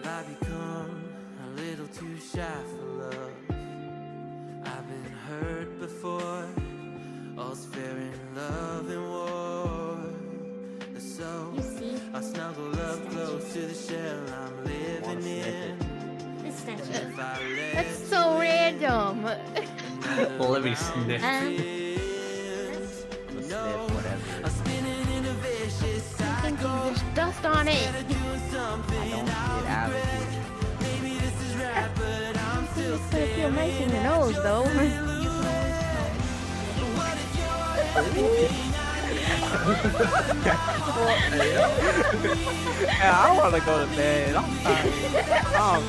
I become a little too shy for love? I've been hurt before. All's fair in love and war. So I snuggle up close to the shell I'm living in. That's so random. Well, let me sniff. There's dust on it. I don't get out of here. It's gonna feel nice in your nose, though. Yeah, I want to go to bed. I'm tired.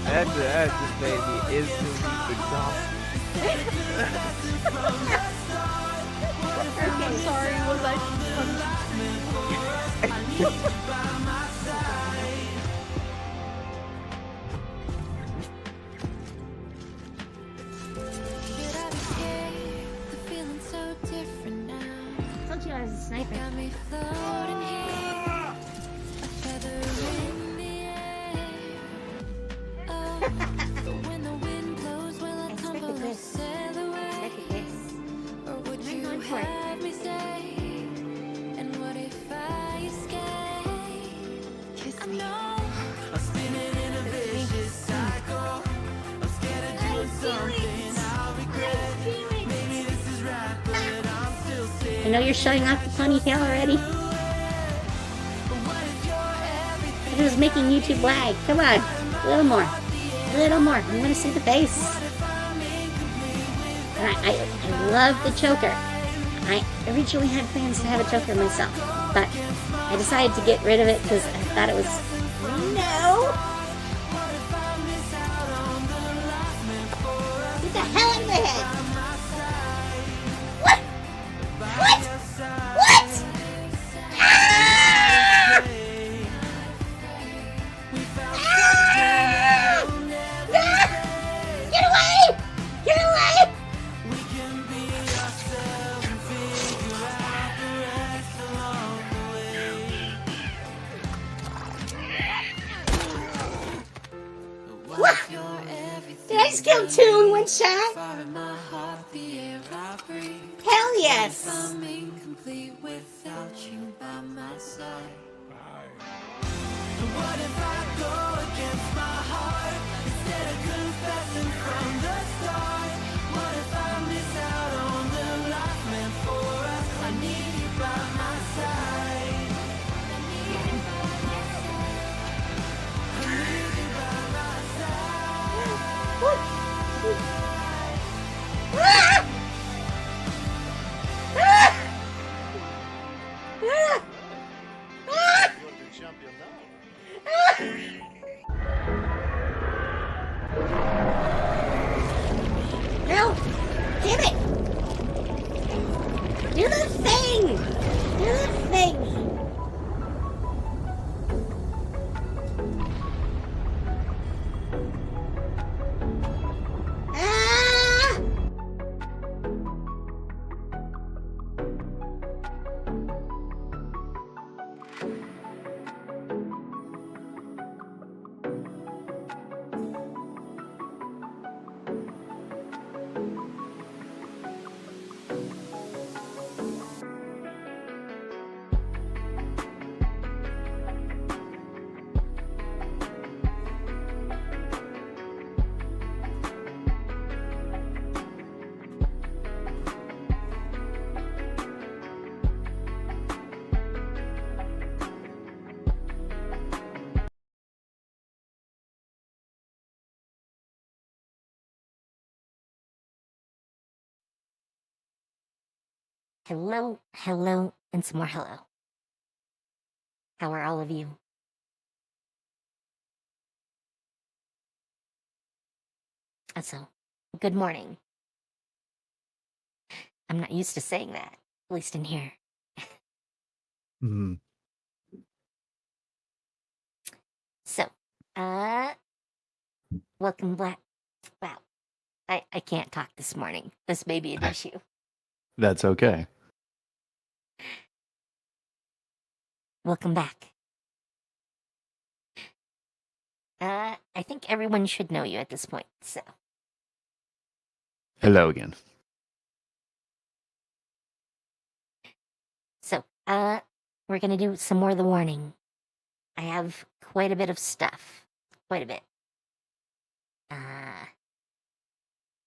That just made me instantly exhausted. I'm sorry, was I? I told you I was a sniper. I know you're showing off the ponytail already. It was making YouTube lag. Come on, a little more, a little more. I want to see the face. And I love the choker. I originally had plans to have a choker myself, but I decided to get rid of it because I thought it was no. Get the hell out of my head. What? What? What? Ah! Ah! Ah! Get away! Get away! What? Did I just kill two in one shot? Hell yes! What if I go against my heart instead of confessing from the start? What if I miss out on the life meant for us? I need you by my side. I need you by my side. No! Damn it! Do the thing! Do the thing! Ah! Hello, hello, and some more hello. How are all of you? So, good morning. I'm not used to saying that, at least in here. Hmm. So, welcome back. Wow, I can't talk this morning. This may be an issue. That's okay. Welcome back I think everyone should know you at this point, so. Hello again. So, we're gonna do some more of the warning. I have quite a bit of stuff. Quite a bit.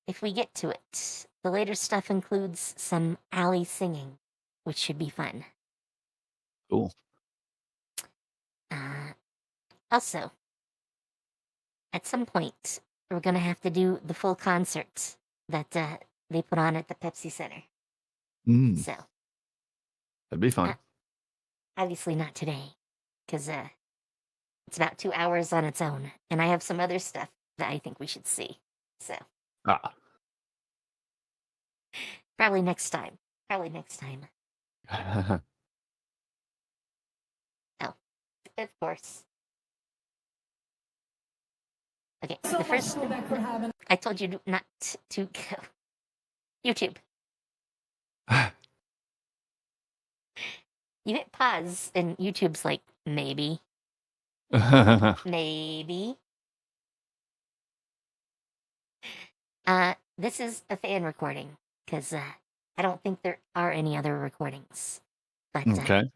If we get to it, the later stuff includes some alley singing, which should be fun. Cool. Also, at some point, we're gonna have to do the full concert that they put on at the Pepsi Center. So, That'd be fun. obviously not today, because it's about 2 hours on its own, and I have some other stuff that I think we should see. So, probably next time. Oh, of course. Okay, the first. I told you not to go. YouTube. You hit pause, and YouTube's like, maybe. Maybe. This is a fan recording, because I don't think there are any other recordings. But Okay.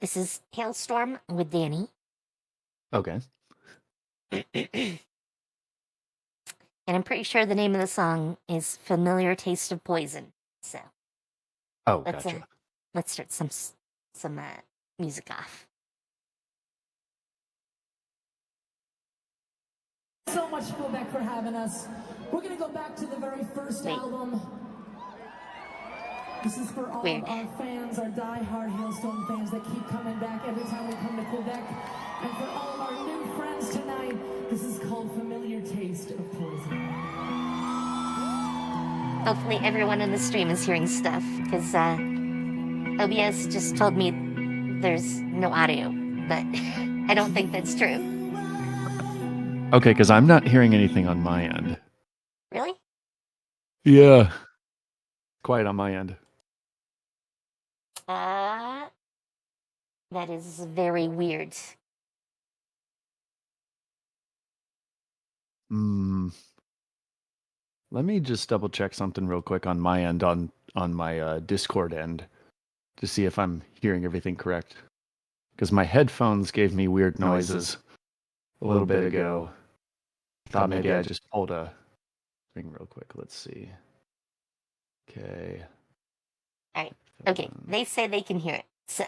this is Halestorm with Danny. Okay. And I'm pretty sure the name of the song is Familiar Taste of Poison. So Oh, let's gotcha. let's start some music off. So much Quebec for having us. We're gonna go back to the very first album. This is for all Weird. of our fans, our die-hard Halestorm fans that keep coming back every time we come to Quebec. And for all of our new friends tonight, this is called Familiar Taste of Poison. Hopefully everyone in the stream is hearing stuff, because OBS just told me there's no audio, but I don't think that's true. Okay, because I'm not hearing anything on my end. Really? Yeah. Quiet on my end. That is very weird. Let me just double check something real quick on my end, on my Discord end, to see if I'm hearing everything correct. Because my headphones gave me weird noises a little bit ago. Thought maybe I just pulled a thing real quick. Let's see. Okay. All right. Okay. They say they can hear it. So.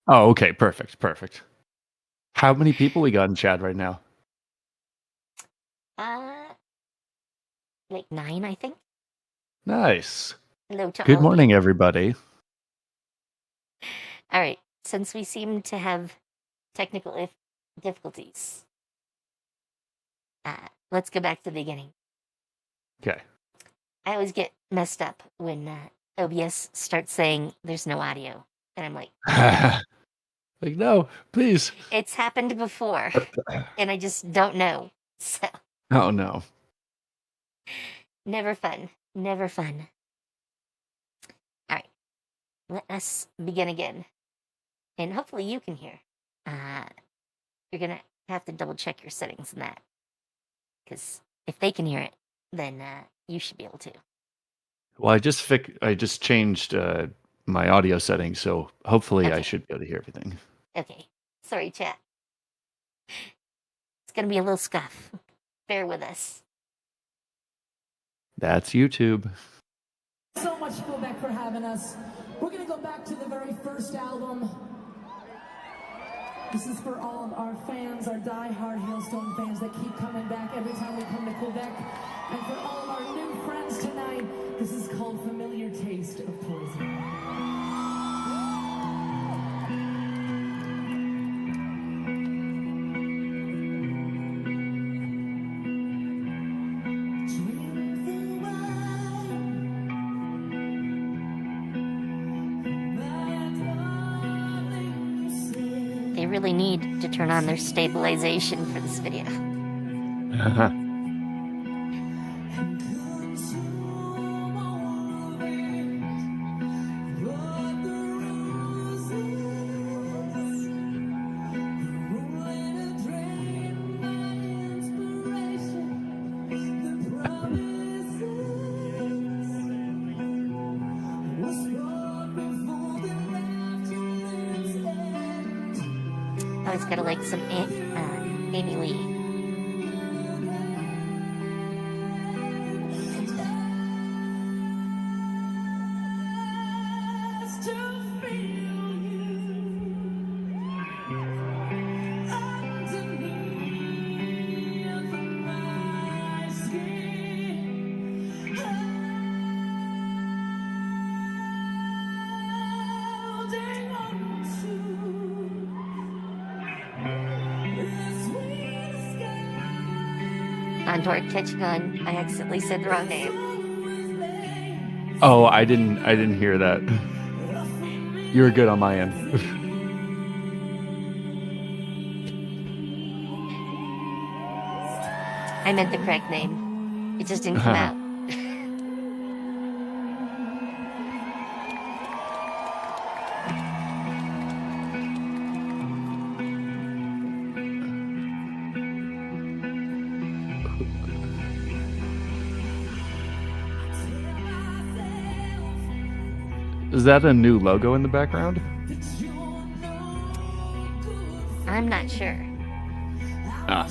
Oh, okay. Perfect. How many people we got in chat right now? Like 9, I think. Nice. Hello to Good all morning, everybody. All right. Since we seem to have technical difficulties, let's go back to the beginning. Okay. I always get messed up when OBS starts saying there's no audio. And I'm like, like, no, please. it's happened before. And I just don't know. So. Oh, no. Never fun. All right. Let us begin again. And hopefully you can hear. You're going to have to double check your settings in that. Because if they can hear it, then you should be able to. Well, I just changed my audio settings, so hopefully I should be able to hear everything. Okay. Sorry, chat. It's going to be a little scuff. Bear with us. That's YouTube. So much Quebec for having us. We're gonna go back to the very first album. This is for all of our fans, our die-hard Halestorm fans that keep coming back every time we come to Quebec. And for all of our new friends tonight, this is called Familiar Taste of Poison. They really need to turn on their stabilization for this video. Always gotta like some Amy Lee. Condor catching on. I accidentally said the wrong name. Oh, I didn't hear that. You were good on my end. I meant the correct name. It just didn't come out. Is that a new logo in the background? I'm not sure. Ah.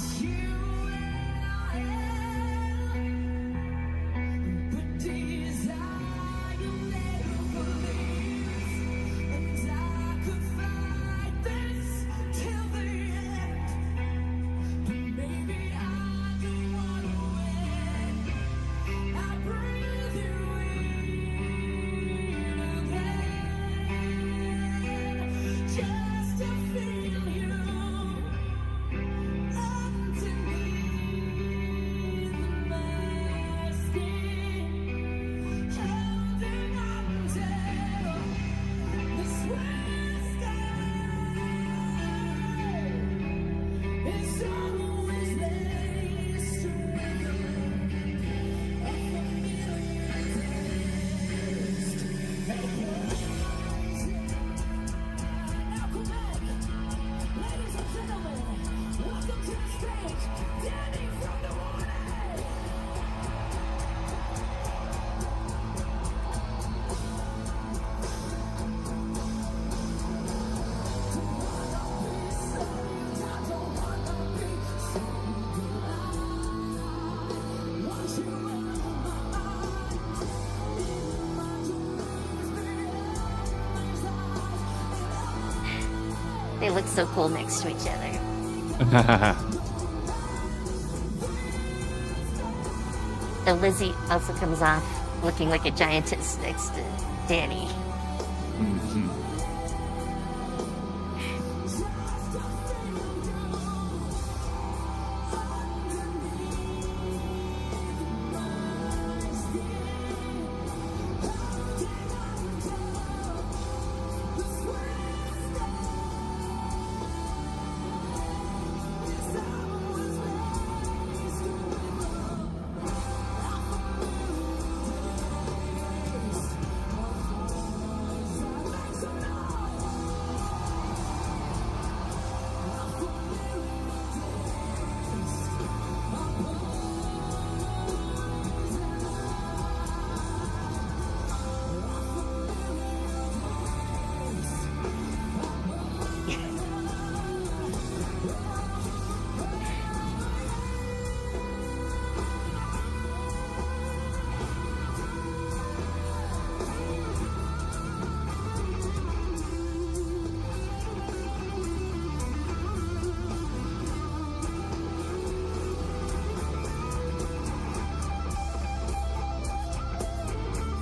They look so cool next to each other. So Lizzie also comes off looking like a giantess next to Danny. Mhm.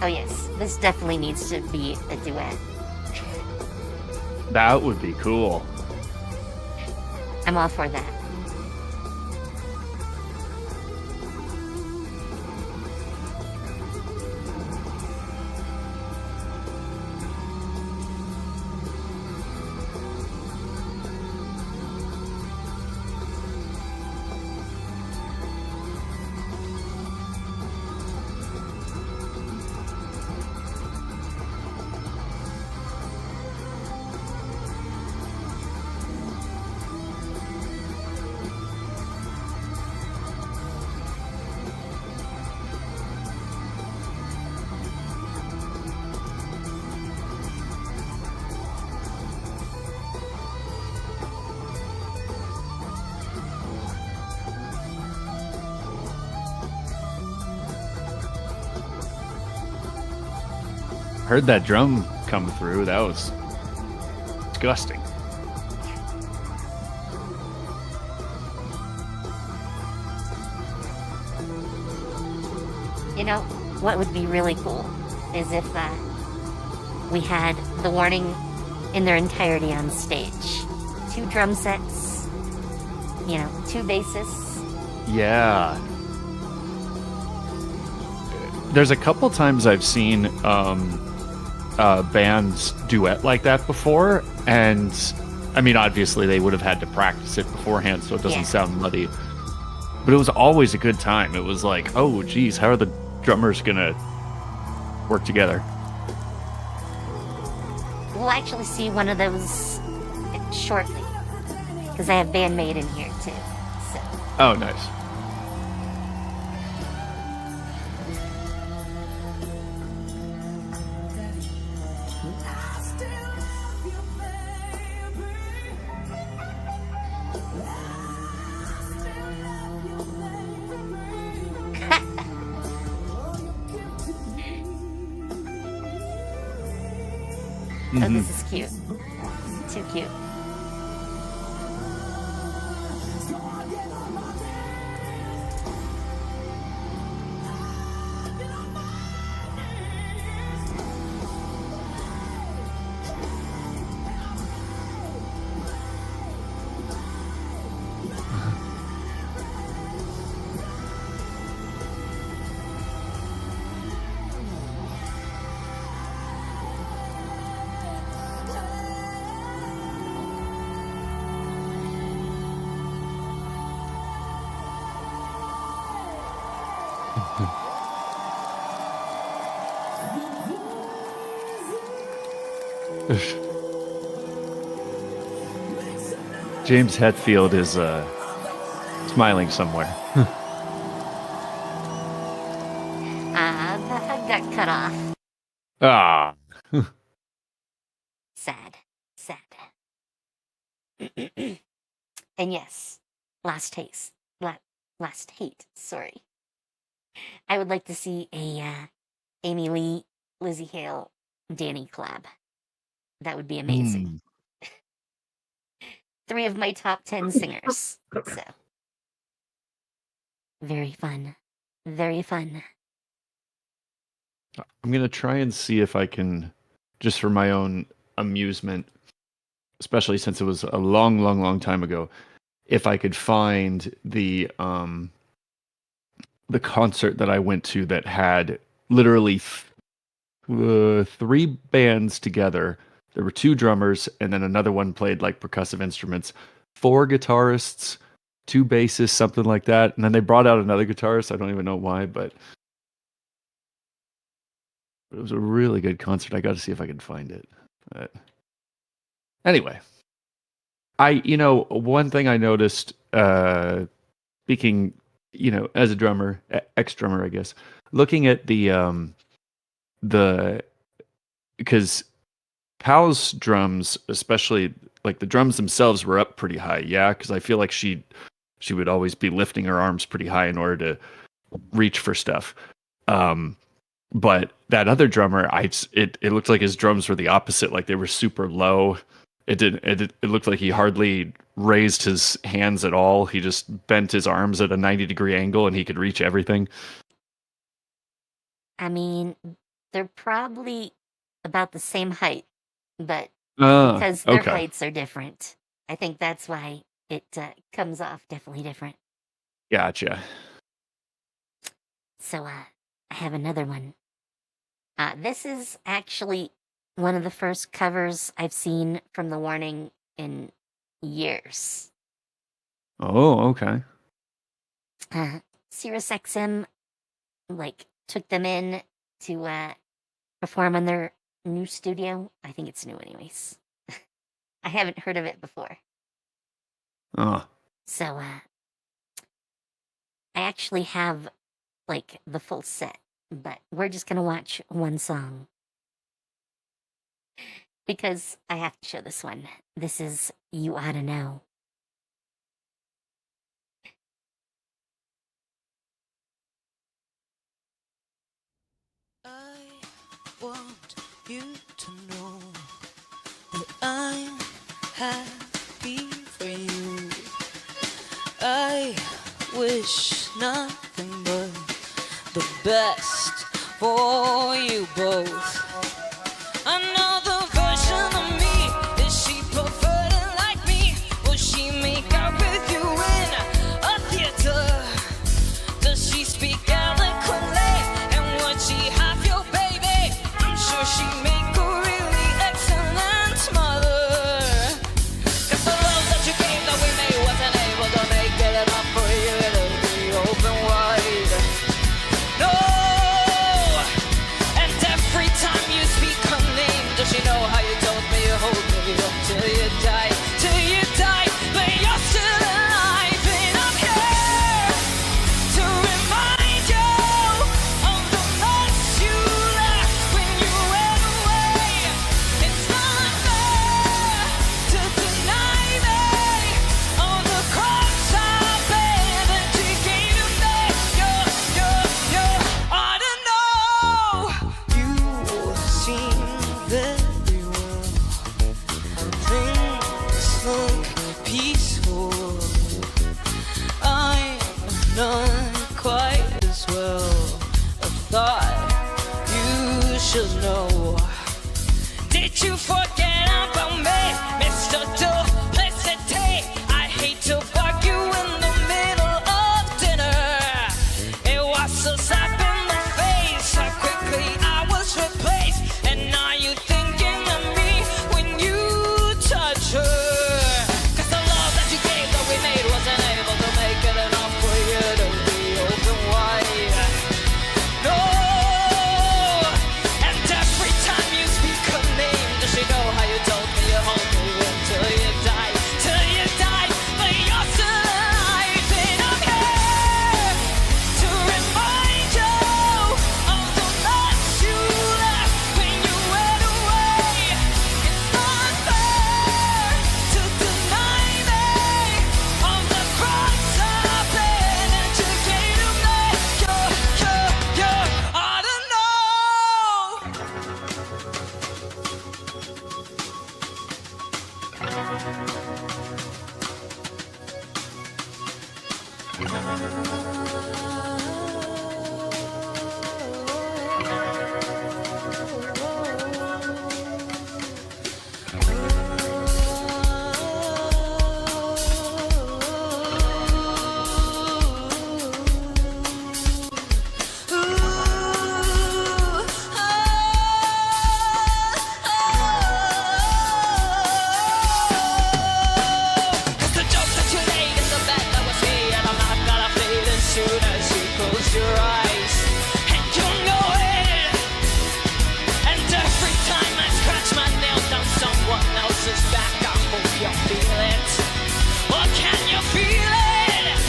Oh yes, this definitely needs to be a duet. That would be cool. I'm all for that. heard that drum come through. That was disgusting. You know, what would be really cool is if we had the Warning in their entirety on stage. 2 drum sets, 2 bassists. Yeah. There's a couple times I've seen bands duet like that before, and I mean, obviously they would have had to practice it beforehand so it doesn't sound muddy. But it was always a good time. It was like, oh, geez, how are the drummers gonna work together? We'll actually see one of those shortly, because I have Band-Maid in here too. So. Oh, nice. Oh, this is cute. Too cute. James Hetfield is smiling somewhere. The head got cut off. Ah. Sad. And yes, last hate, sorry. I would like to see a Amy Lee, Lizzie Hale, Danny collab. That would be amazing. 3 of my top 10 singers. So very fun. Very fun. I'm going to try and see if I can, just for my own amusement, especially since it was a long time ago, if I could find the concert that I went to that had literally 3 bands together. There were 2 drummers, and then another one played like percussive instruments, 4 guitarists, 2 bassists, something like that. And then they brought out another guitarist. I don't even know why, but it was a really good concert. I got to see if I could find it. But anyway, one thing I noticed, speaking, as a drummer, ex-drummer, I guess, looking at because Pal's drums, especially like the drums themselves, were up pretty high. Yeah, because I feel like she would always be lifting her arms pretty high in order to reach for stuff. But that other drummer, it looked like his drums were the opposite. Like they were super low. It looked like he hardly raised his hands at all. He just bent his arms at a 90-degree angle, and he could reach everything. I mean, they're probably about the same height, but because their heights are different, I think that's why it comes off definitely different. Gotcha. So I have another one. This is actually one of the first covers I've seen from The Warning in years. Oh, okay. SiriusXM took them in to perform on their new studio. I think it's new anyways. I haven't heard of it before. So I actually have the full set, but we're just gonna watch one song because I have to show this one. This is You Oughta Know. I won't you to know that I'm happy for you. I wish nothing but the best for you both. Another version of me, is she perverted like me? Will she make out with you in a theater? Does she speak eloquently? And would she have your baby? I'm sure she'd make a really excellent mother. 'Cause the love that you gave that we made wasn't able to make it enough for you to be open wide. No! And every time you speak her name, does she know how you told me you hold me up till you die? Till you die, but you're still alive. And I'm here to remind you of the mess you left when you went away. It's not fair to deny me of the cross I bear that you gave to me. I don't know. You seem very well. Things look peaceful. I'm not quite as well. I thought you should know. Did you forget about me, Mr. Duplicity? I hate to bug you in the middle of dinner. It was a slap in the face, how quickly I was replaced. And are you thinking of me when you touch her? 'Cause the love that you gave that we made wasn't able to make it enough for you to be open wide. No! And every time you speak her name, does she know how you told me you hold me until you die? Till you die, but you're still alive. And I'm here to remind you of the mess you left when you went away. It's not fair to deny me of the cross I bear that you gave to me. I don't It's the joke that you laid in the bed that was me, and I'm not gonna fade as soon as you close your eyes. And you know it. And every time I scratch my nail down someone else's back, I hope you feel it. Or can you feel it?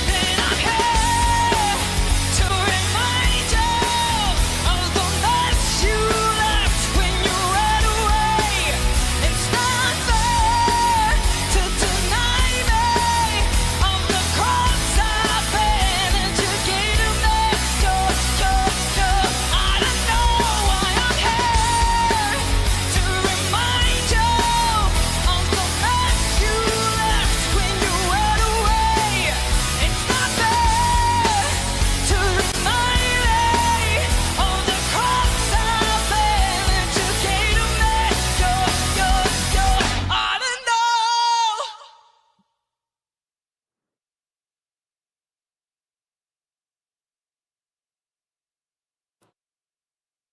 Then I'm here to remind you of the mess you left when you ran away. It's not fair to deny me of the cross I bear that you gave to me. I don't know why I'm here to remind you of the mess you left when you went away. It's not fair to remind me of the cross I bear that you gave to me. I don't know.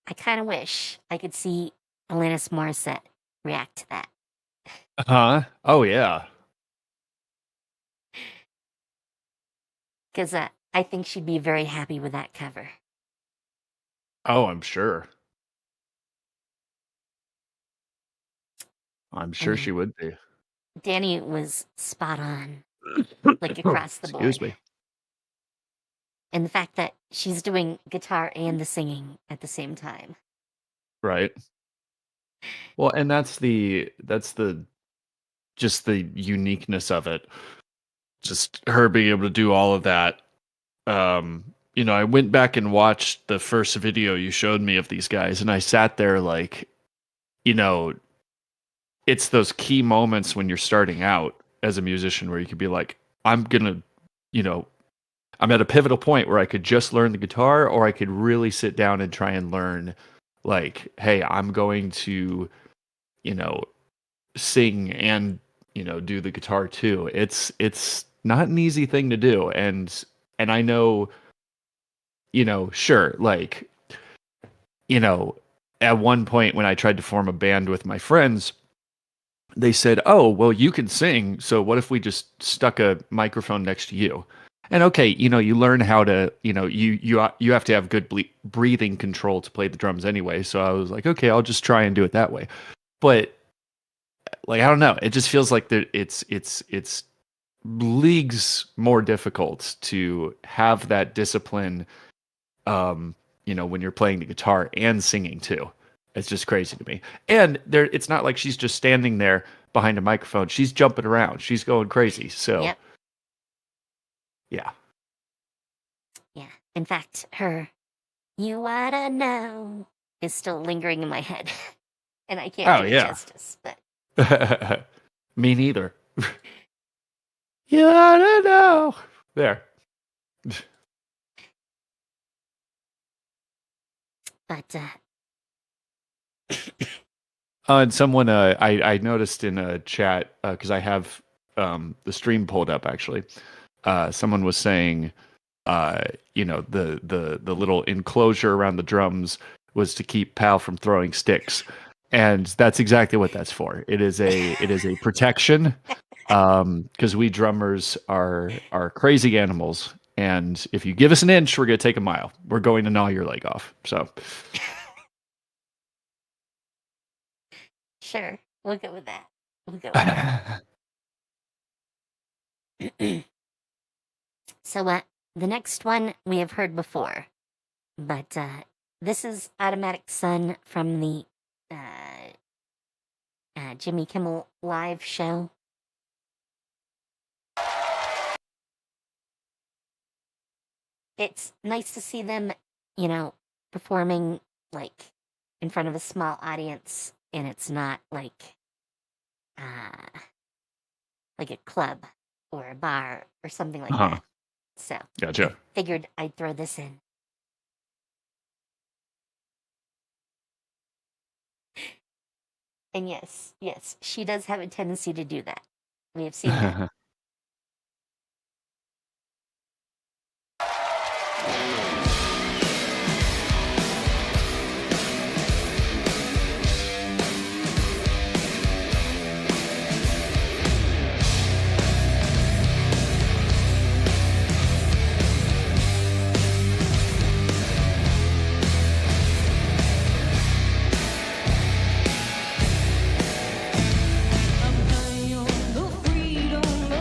I kind of wish I could see Alanis Morissette react to that. Huh? Oh yeah. Because I think she'd be very happy with that cover. Oh, I'm sure. I'm sure she would be. Danny was spot on, like across the board. Excuse me. And the fact that she's doing guitar and the singing at the same time. Right. Well, and that's the just the uniqueness of it. Just her being able to do all of that. I went back and watched the first video you showed me of these guys, and I sat there like you know, it's those key moments when you're starting out as a musician where you could be like, I'm gonna, you know, I'm at a pivotal point where I could just learn the guitar, or I could really sit down and try and learn, like, hey, I'm going to, you know, sing and, you know, do the guitar too. It's not an easy thing to do. And I know, you know, sure, like, you know, at one point when I tried to form a band with my friends, they said, "Oh, well, you can sing. So what if we just stuck a microphone next to you?" And okay, you know, you learn how to, you know, you have to have good breathing control to play the drums anyway. So I was like, okay, I'll just try and do it that way. But like, I don't know, it just feels like it's leagues more difficult to have that discipline. You know, when you're playing the guitar and singing too. It's just crazy to me. And there, it's not like she's just standing there behind a microphone. She's jumping around. She's going crazy. So, Yep. yeah. Yeah. In fact, her "You Oughta Know" is still lingering in my head. And I can't do it justice. But Me neither. You oughta know. There. but And someone, I noticed in a chat, because I have the stream pulled up actually. Someone was saying, you know, the little enclosure around the drums was to keep Pal from throwing sticks, and that's exactly what that's for. It is a protection, because we drummers are crazy animals, and if you give us an inch, we're gonna take a mile. We're going to gnaw your leg off. So. sure, we'll go with that. We'll go with that. So, the next one we have heard before, but this is Automatic Sun from the Jimmy Kimmel Live show. It's nice to see them, you know, performing like in front of a small audience, and it's not like a club or a bar or something like that. So Gotcha. I figured I'd throw this in. And yes, she does have a tendency to do that. We have seen that. I'm high on the freedom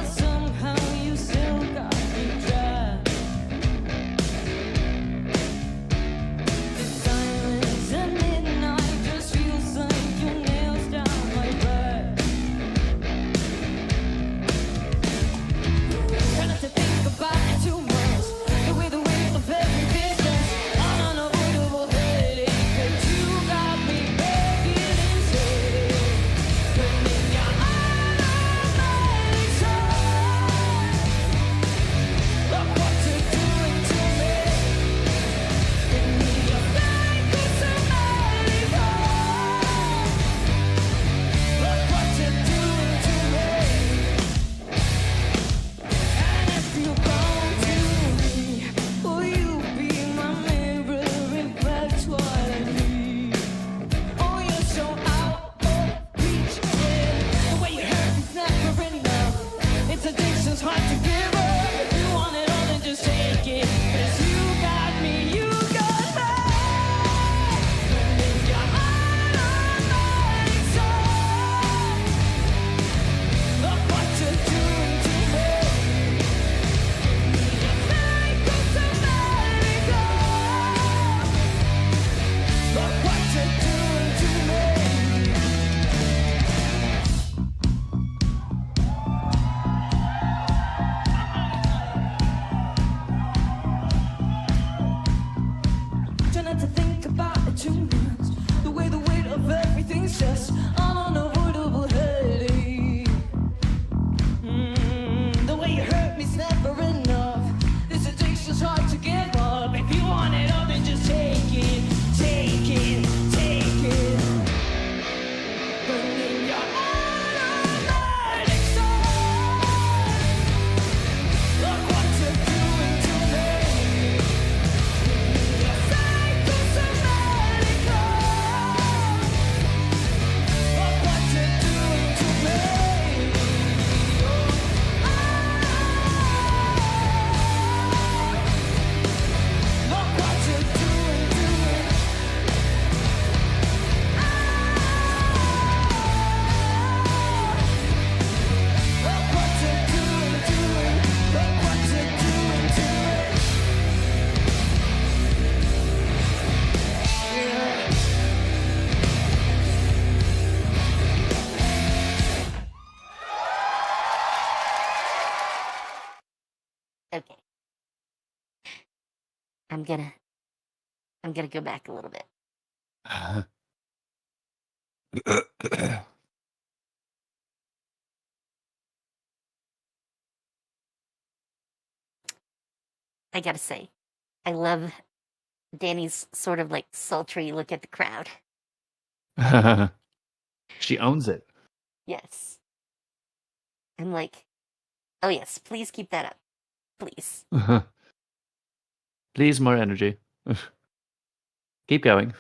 I'm gonna go back a little bit. I gotta say, I love Danny's sort of like sultry look at the crowd. She owns it. Yes. I'm like, oh yes, please keep that up. Please. Please, more energy. Keep going.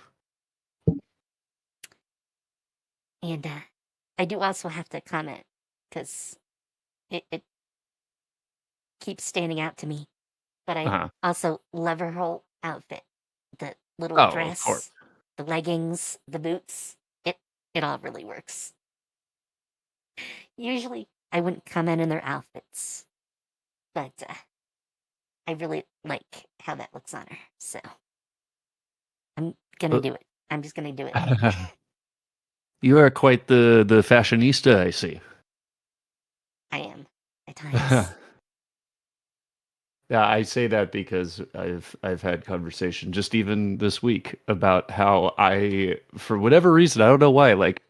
And I do also have to comment, because it keeps standing out to me. But I also love her whole outfit. The little Of dress, course. the leggings, the boots. It all really works. Usually, I wouldn't comment on their outfits, but I really like how that looks on her. So I'm gonna do it. I'm just gonna do it. You are quite the fashionista, I see. I am at times. Yeah, I say that because I've had conversation just even this week about how I, for whatever reason, I don't know why, like,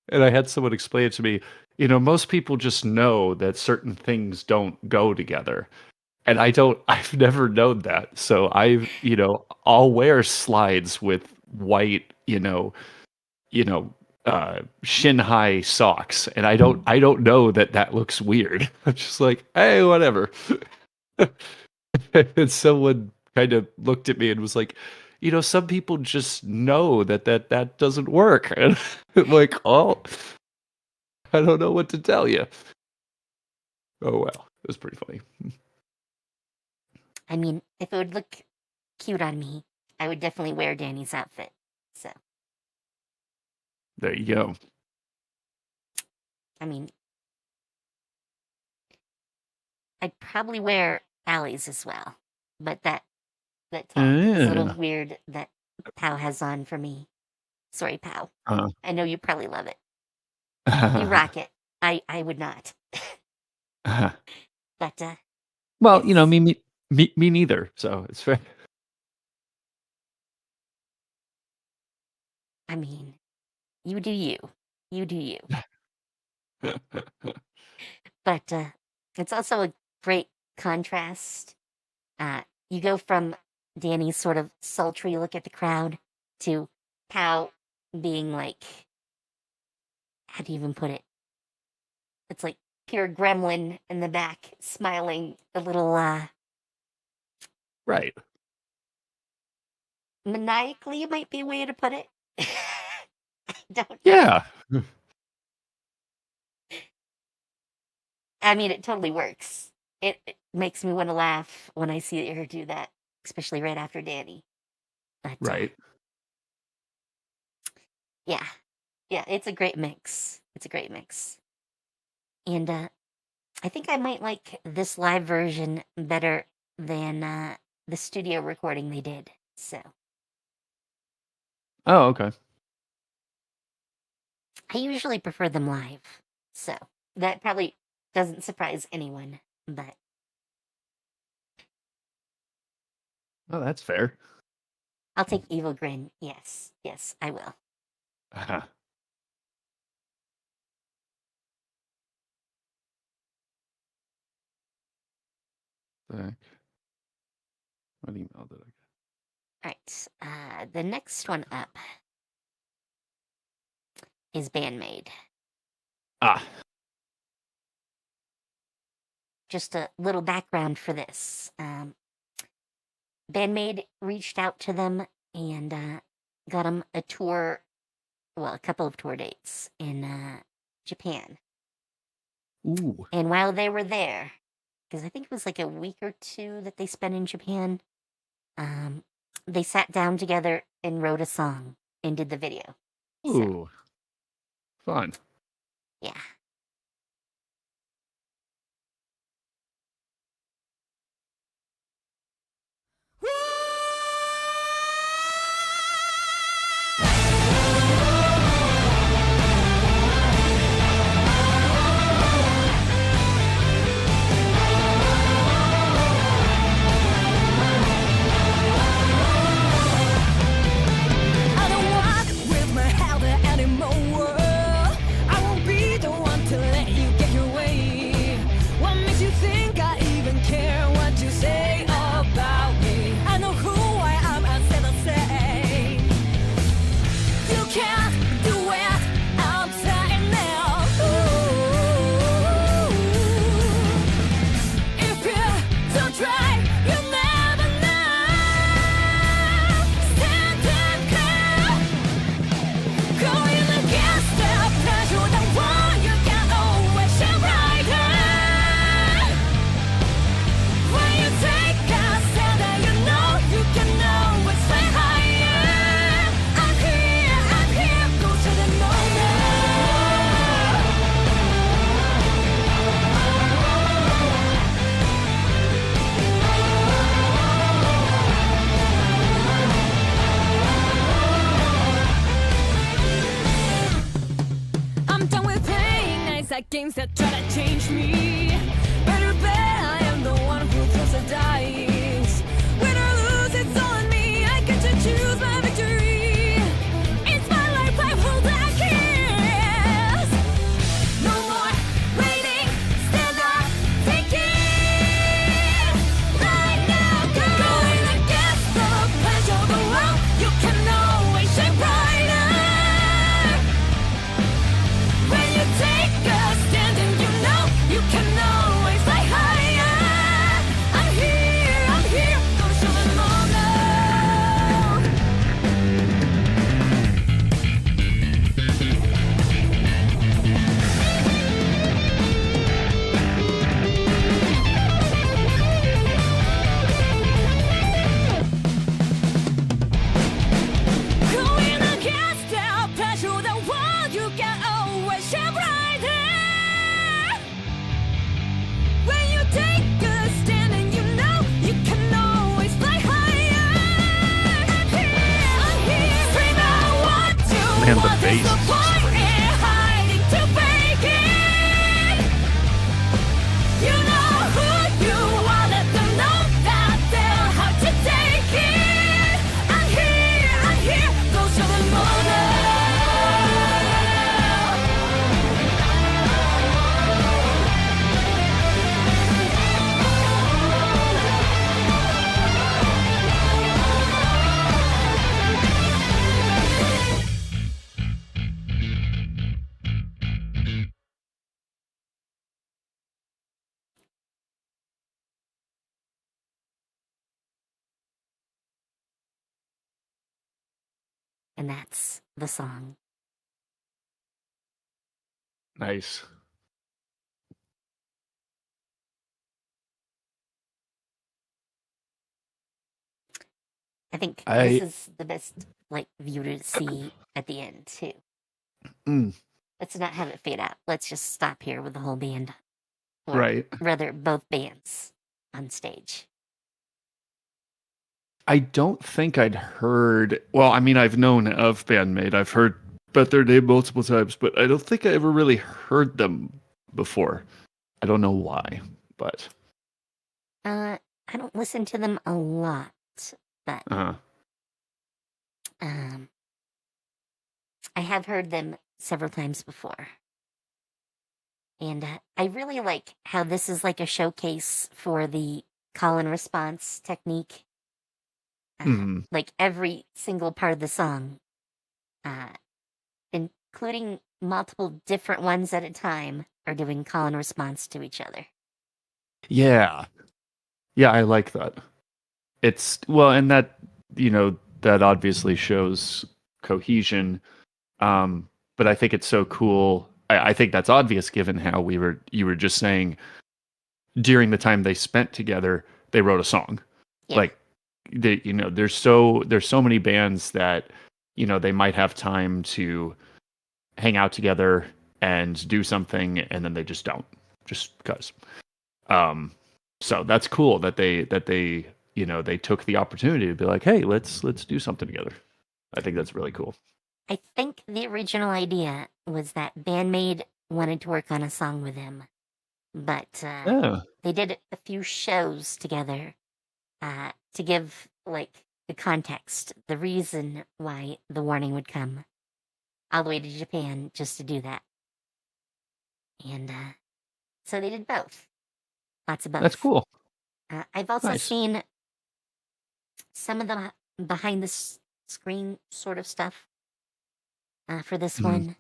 and I had someone explain it to me, most people just know that certain things don't go together. And I've never known that. So I'll wear slides with white, shin high socks. And I don't know that looks weird. I'm just like, hey, whatever. And someone kind of looked at me and was like, some people just know that doesn't work. And I'm like, oh, I don't know what to tell you. Oh, well, it was pretty funny. I mean, if it would look cute on me, I would definitely wear Danny's outfit. So There you go. I mean, I'd probably wear Allie's as well, but that top is a little weird that Pow has on for me. Sorry, Pow. I know you probably love it. You rock it. I would not. But well, me neither. So it's fair. I mean, you do you. You do you. But it's also a great contrast. You go from Danny's sort of sultry look at the crowd to Pow being like, how do you even put it? It's like pure gremlin in the back, smiling a little, right. Maniacally might be a way to put it. I don't know. Yeah. I mean, it totally works. It makes me want to laugh when I see her do that, especially right after Danny. But, right. Yeah, it's a great mix. It's a great mix. And I think I might like this live version better than the studio recording they did. So. Oh, okay. I usually prefer them live, so that probably doesn't surprise anyone, but... Oh, that's fair. I'll take Evil Grin. Yes, I will. What email did I get? Alright, the next one up is Band-Maid. Just a little background for this. Band-Maid reached out to them and got them a tour, well, a couple of tour dates in Japan. Ooh. And while they were there, because I think it was like a week or two that they spent in Japan, they sat down together and wrote a song and did the video. Ooh. Fun. Yeah. like games that try to change me. Better bet I am the one who throws the dice. Win or lose, it's all on me. I get to choose my victory. It's my life, I hold that kiss. No more waiting, stand up, take it. Right now, go. Going against the plans of the world, you can always shine brighter. When you take a stand and you know you can always fly higher. I'm here, go show them all now. Going against the pressure of the world, you can always shine brighter. When you take a stand and you know you can always fly higher. I'm here, scream out what you Man, the want. There's bass no is point crazy. in hiding to fake it. You know who you are, let them know that they'll have to take it. I'm here, go show them all now. And that's the song. Nice. I think I- this is the best like view to see at the end too. Mm, Let's not have it fade out. Let's just stop here with the whole band. Or right. rather, both bands on stage. I don't think I'd heard. Well, I mean, I've known of Band-Maid. I've heard about their name multiple times, but I don't think I ever really heard them before. I don't know why, but I don't listen to them a lot, but I have heard them several times before. And I really like how this is like a showcase for the call and response technique. Mhm. Like every single part of the song, including multiple different ones at a time, are doing call and response to each other. yeah, I like that. It's well, and that that obviously shows cohesion. But I think it's so cool. I think that's obvious given how you were just saying during the time they spent together, they wrote a song. Yeah. Like there's so many bands that they might have time to hang out together and do something, and then they just don't, just because. So that's cool that they they took the opportunity to be like, hey, let's do something together. I think that's really cool. I think the original idea was that Band-Maid wanted to work on a song with him, but Yeah. they did a few shows together to give like the context, the reason why the warning would come all the way to Japan just to do that. And so they did both. Lots of both. That's cool. I've also Nice. seen some of the behind the screen sort of stuff for this Mhm. one.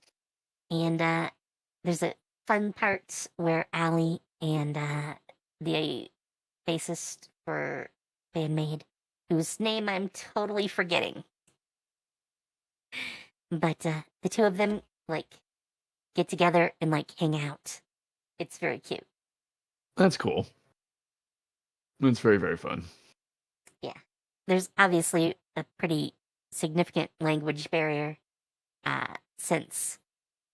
And there's a fun part where Ali and the bassist for Band-Maid, whose name I'm totally forgetting, but the two of them like get together and like hang out. It's very cute. That's cool. It's very, very fun. There's obviously a pretty significant language barrier since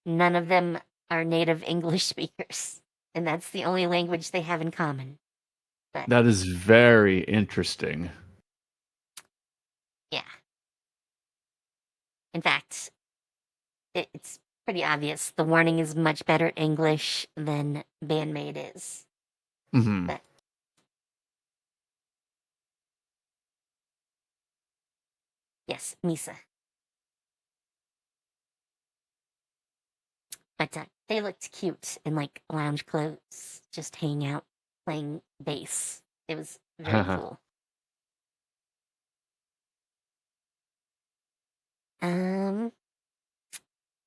none of them are native English speakers, and that's the only language they have in common. But That is very interesting. yeah. In fact, it's pretty obvious. The warning is much better at English than Band-Maid is. Hmm. But yes, Misa. But they looked cute in like lounge clothes, just hanging out, playing bass. It was very cool.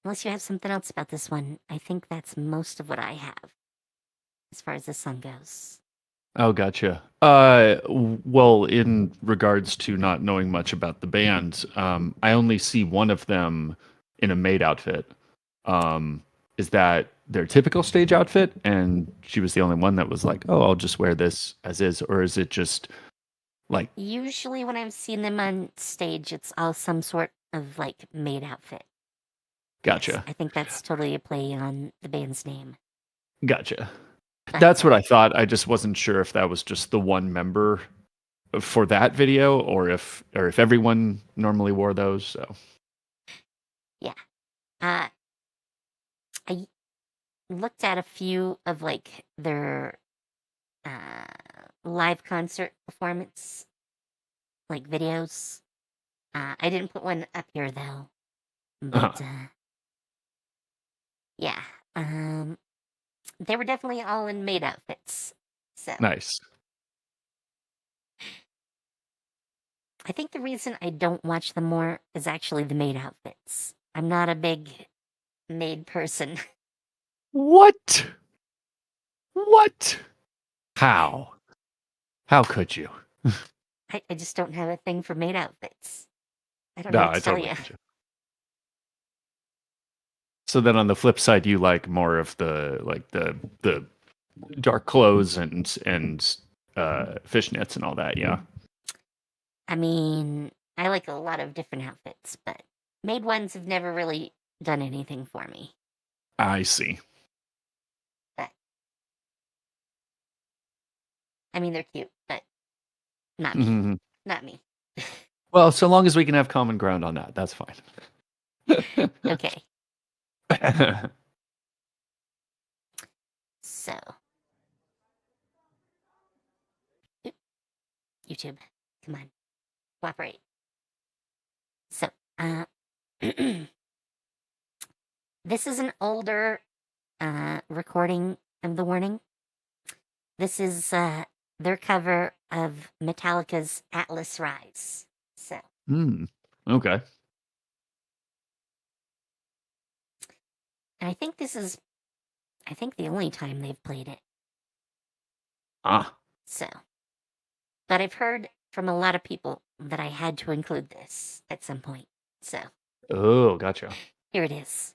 Unless you have something else about this one, I think that's most of what I have as far as this song goes. Oh, gotcha. Well, in regards to not knowing much about the band, I only see one of them in a maid outfit. Is that their typical stage outfit? And she was the only one that was like, "Oh, I'll just wear this as is," or is it just like? Usually, when I've seen them on stage, it's all some sort of like maid outfit. Gotcha. Yes, I think that's totally a play on the band's name. Gotcha. That's what I thought. I just wasn't sure if that was just the one member for that video, or if everyone normally wore those. So Yeah. I looked at a few of like their live concert performance like videos. I didn't put one up here though. But yeah. They were definitely all in maid outfits. So nice. I think the reason I don't watch them more is actually the maid outfits. I'm not a big maid person. What? What? How? How could you? I just don't have a thing for maid outfits. I don't No, know what I to tell totally you. get you. So then on the flip side, you like more of the dark clothes and fishnets and all that, yeah. I mean, I like a lot of different outfits, but maid ones have never really done anything for me. I see. But I mean, they're cute, but not me. Mhm. Not me. Well, so long as we can have common ground on that, that's fine. Okay. So, YouTube, come on, cooperate. So, this is an older recording of the warning. This is their cover of Metallica's Atlas Rise. So, Okay. and I think this is, the only time they've played it. So, but I've heard from a lot of people that I had to include this at some point. So, Oh, gotcha. here it is.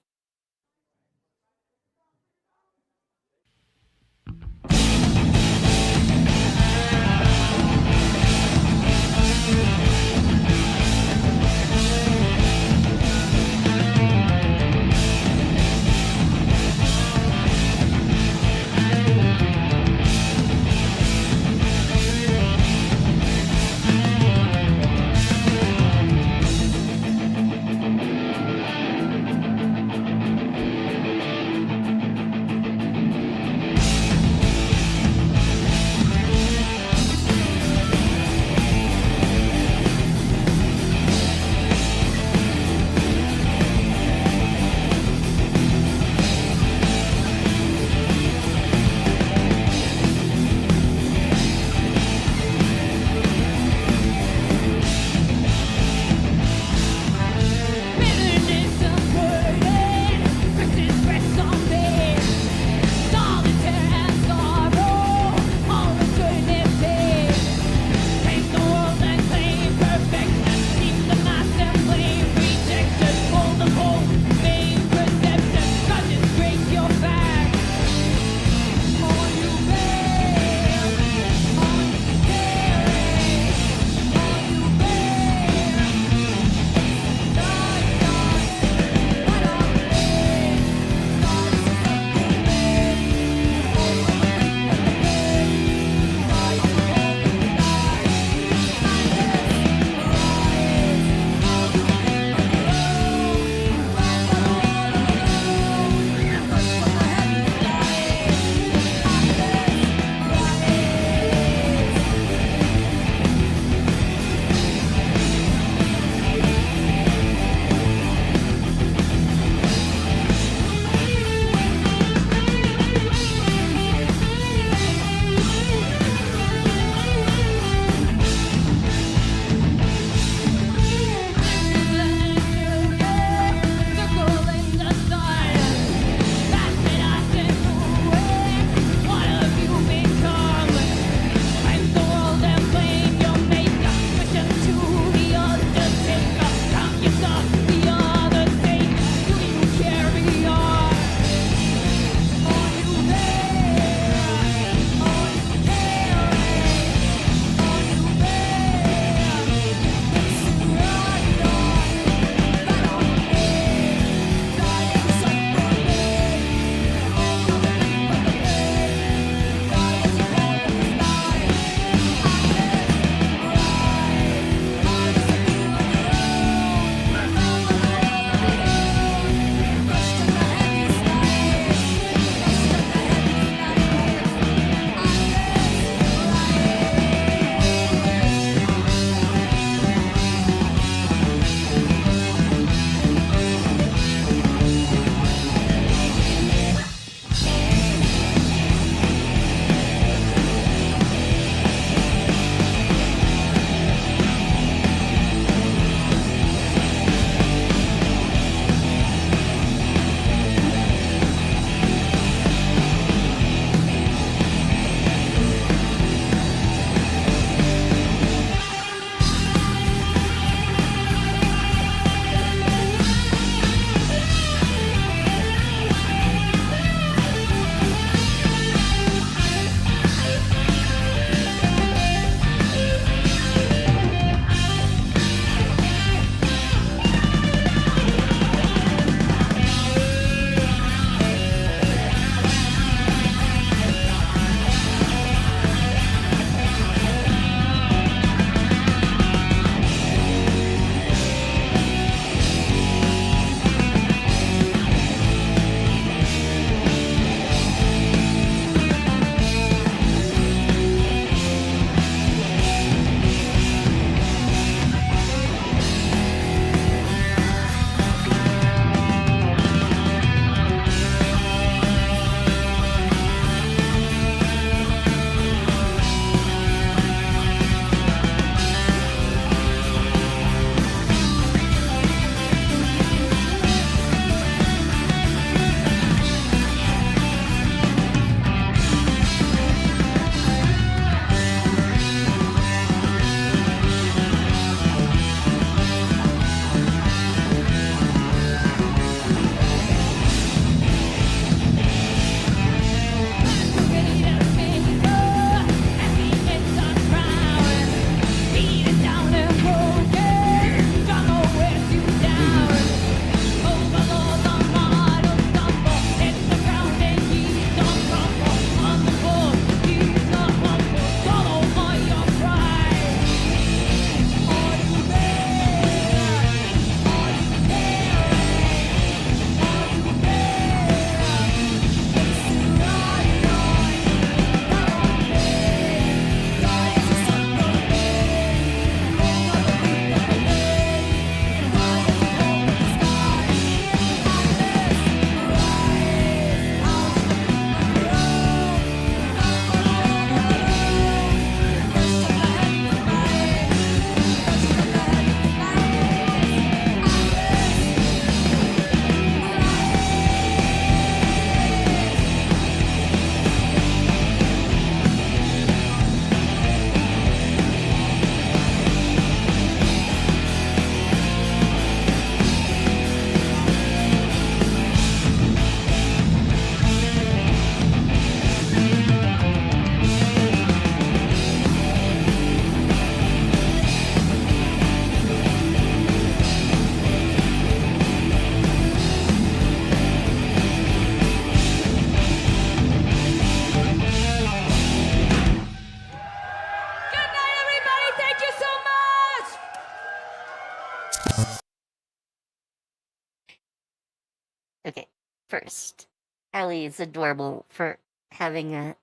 First, Ellie is adorable for having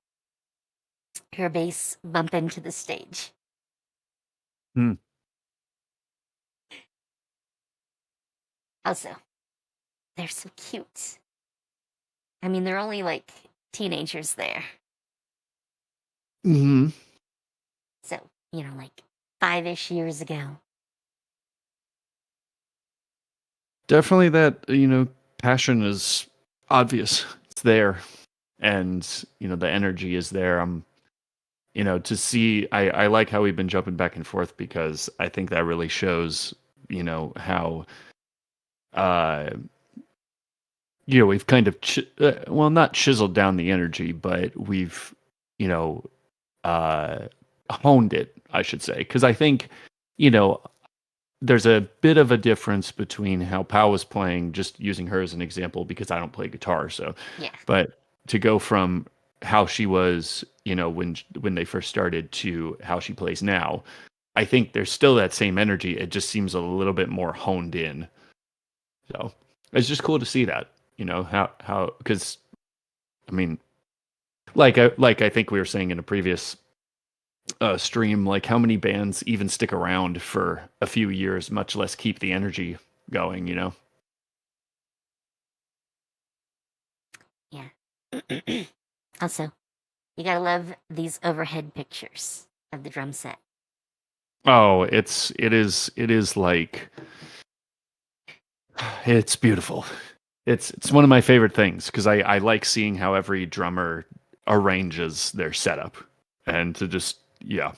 her bass bump into the stage. Hmm. Also, they're so cute. I mean, they're only like teenagers there. Hmm. So, like 5-ish years ago. Definitely that, passion is obvious. It's there. And, the energy is there. To see, I like how we've been jumping back and forth because I think that really shows, how, uh, we've kind of, not chiseled down the energy, but we've, you know, uh, honed it, I should say. Because I think, you know, there's a bit of a difference between how Pau was playing, just using her as an example, because I don't play guitar. So, Yeah. but to go from how she was, when they first started to how she plays now, I think there's still that same energy. It just seems a little bit more honed in. So it's just cool to see that, how because I mean, like I think we were saying in a previous stream, like how many bands even stick around for a few years, much less keep the energy going. Yeah. Also, you gotta love these overhead pictures of the drum set. Oh, it is like it's beautiful. It's one of my favorite things because I like seeing how every drummer arranges their setup and to just yeah.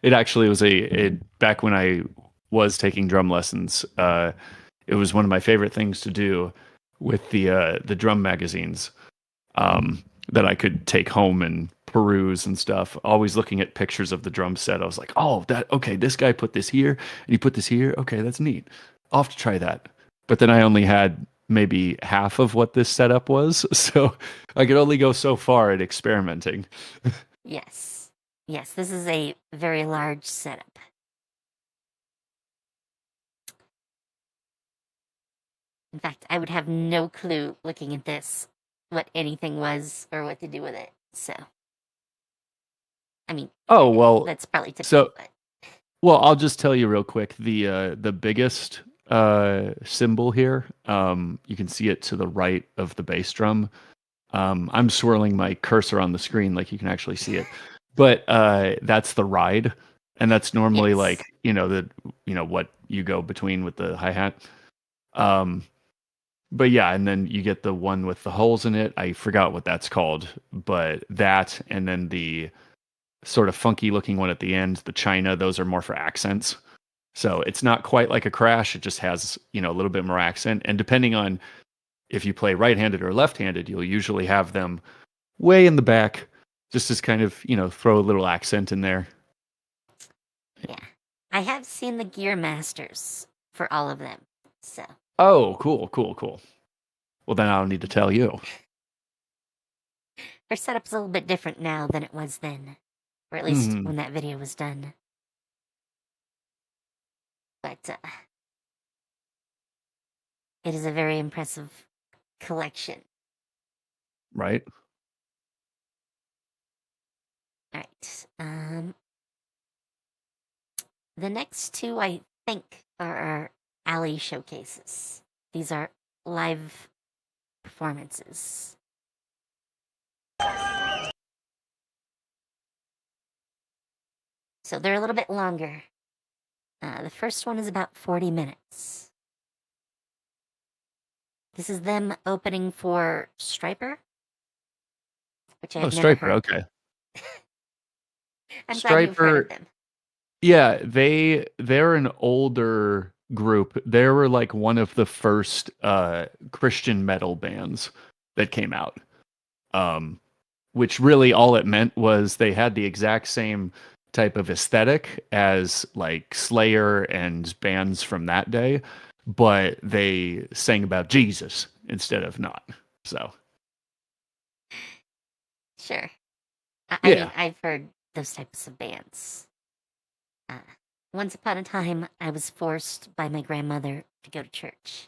It actually was back when I was taking drum lessons, it was one of my favorite things to do with the drum magazines that I could take home and peruse and stuff. Always looking at pictures of the drum set. I was like, oh, okay, this guy put this here and he put this here. Okay, that's neat. I'll have to try that. But then I only had maybe half of what this setup was, so I could only go so far at experimenting. Yes. Yes, this is a very large setup. In fact, I would have no clue looking at this what anything was or what to do with it. So, I mean, Oh well, that's probably typical. so But well, I'll just tell you real quick the biggest symbol here. You can see it to the right of the bass drum. I'm swirling my cursor on the screen like you can actually see it, but that's the ride, and that's normally Yes. like what you go between with the hi hat. Um, but yeah, and then you get the one with the holes in it. I forgot what that's called, but that, and then the sort of funky looking one at the end, the China, those are more for accents. So it's not quite like a crash. It just has, a little bit more accent. And depending on if you play right-handed or left-handed, you'll usually have them way in the back, just as kind of, throw a little accent in there. yeah, I have seen the Gear Masters for all of them. So, Oh, cool. Well, then I don't need to tell you. their setup's a little bit different now than it was then, or at least Mhm. when that video was done. But it is a very impressive collection. Right? All right. The next two, I think, are our alley showcases. These are live performances. So they're a little bit longer. The first one is about 40 minutes. This is them opening for Striper, which I've never Striper, heard. okay. I'm glad you've heard of Striper, them. yeah, they're an older group. They were like one of the first Christian metal bands that came out. Which really all it meant was they had the exact same type of aesthetic as like Slayer and bands from that day, but they sang about Jesus instead of not. So Sure. I yeah. mean, I've heard those types of bands. Once upon a time, I was forced by my grandmother to go to church.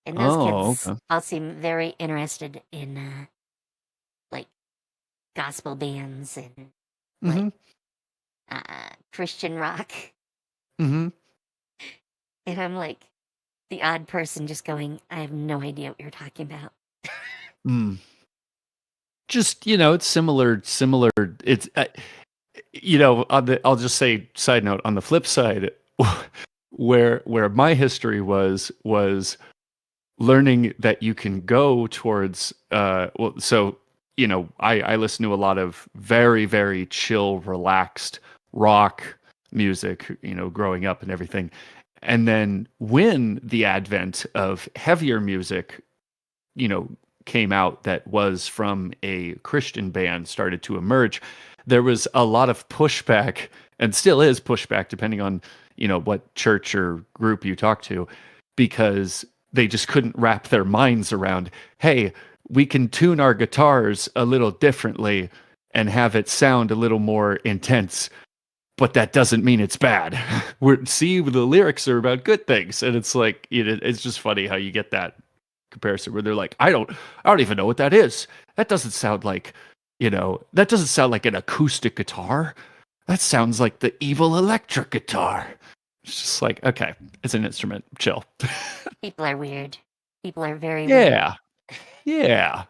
And those Oh, kids okay. all seem very interested in like gospel bands and Mhm. Christian rock. Mhm. And I'm like the odd person just going, I have no idea what you're talking about. Mm. Just, it's similar. It's I'll just say, side note, on the flip side, where my history was learning that you can go towards I listen to a lot of very, very chill, relaxed rock music, growing up and everything. And then when the advent of heavier music, you know, came out that was from a Christian band started to emerge, there was a lot of pushback, and still is pushback depending on, what church or group you talk to, because they just couldn't wrap their minds around, hey, we can tune our guitars a little differently and have it sound a little more intense, but that doesn't mean it's bad. The lyrics are about good things, and it's like, it's just funny how you get that comparison where they're like, I don't even know what that is. That doesn't sound like, that doesn't sound like an acoustic guitar. That sounds like the evil electric guitar. It's just like, okay, it's an instrument. Chill. People are weird. People are very weird. Yeah. Yeah.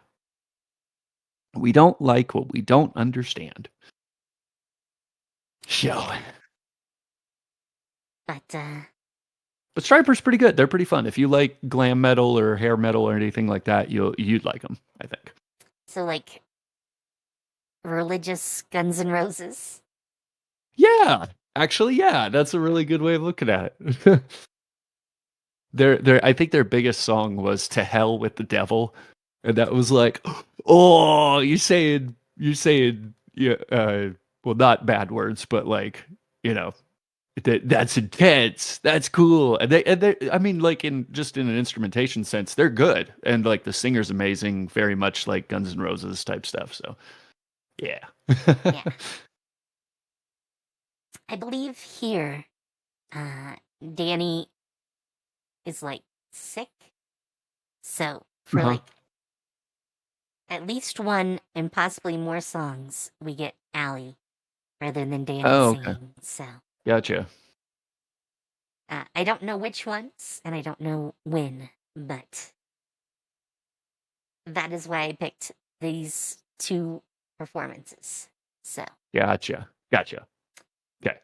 We don't like what we don't understand. Chill. But Striper's pretty good. They're pretty fun. If you like glam metal or hair metal or anything like that, you'd like them, I think. so like religious Guns N' Roses. Yeah, actually, yeah, that's a really good way of looking at it. I think their biggest song was "To Hell with the Devil," and that was like, oh, you're saying, yeah, well, not bad words, but like, that's intense. That's cool. And they, I mean, like in an instrumentation sense, they're good, and like the singer's amazing, very much like Guns N' Roses type stuff. So, yeah. Yeah. I believe here, Danny is like sick. So for Uh-huh. like at least one and possibly more songs, we get Allie rather than Danny Oh, okay. singing. So Gotcha. I don't know which ones and I don't know when, but that is why I picked these two performances. So Gotcha. Okay.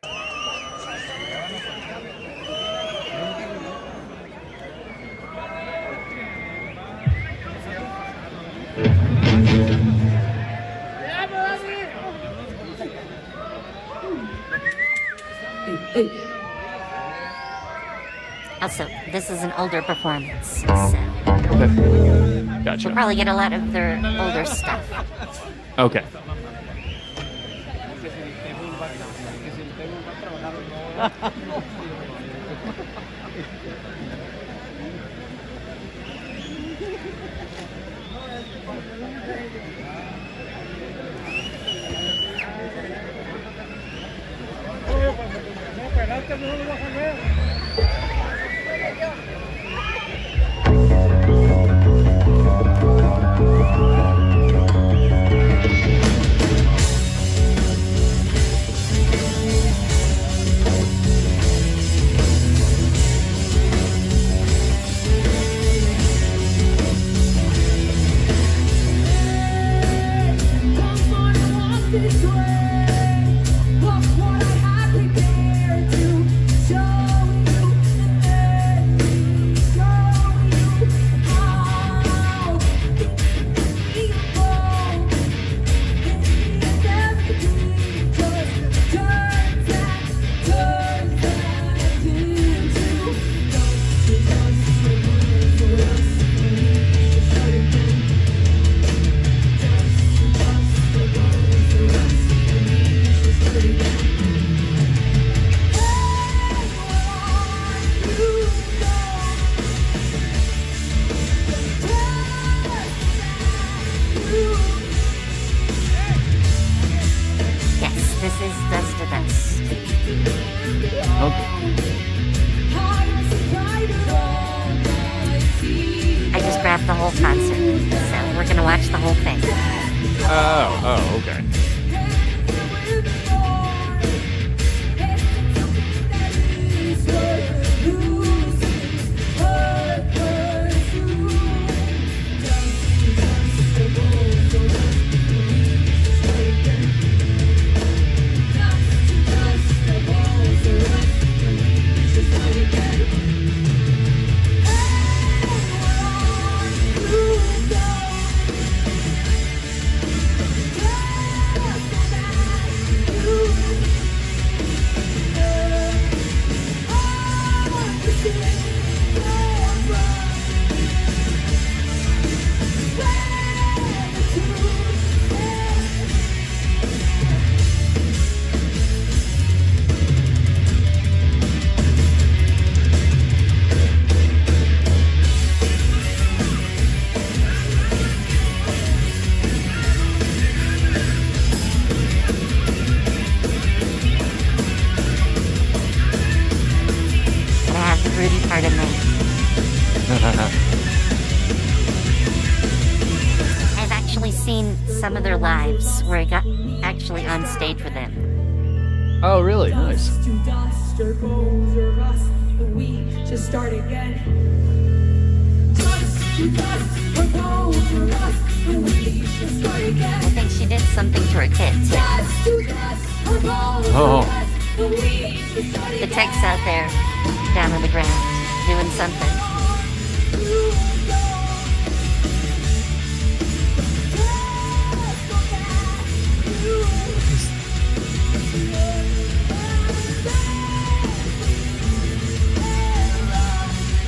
also, this is an older performance, so Gotcha. we'll probably get a lot of their older stuff. Okay. This way, look what I have prepared to show So we're gonna watch the whole thing. Oh, okay. Pardon me. I've actually seen some of their lives where I got actually on stage with them. Oh, really? Nice. Dust to dust, our bones are rust, but we just start again. Dust to dust, our bones are rust, but we just start again. I think she did something to her kids. Dust to dust, our bones are rust, but we just start again. The tech's out there, down on the ground, doing something.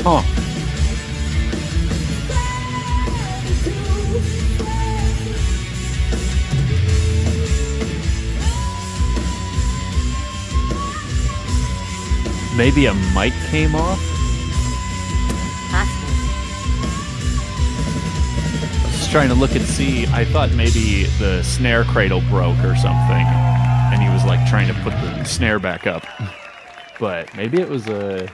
Huh. Maybe a mic came off? Possibly. I was just trying to look and see. I thought maybe the snare cradle broke or something, and he was like trying to put the snare back up. But maybe it was a...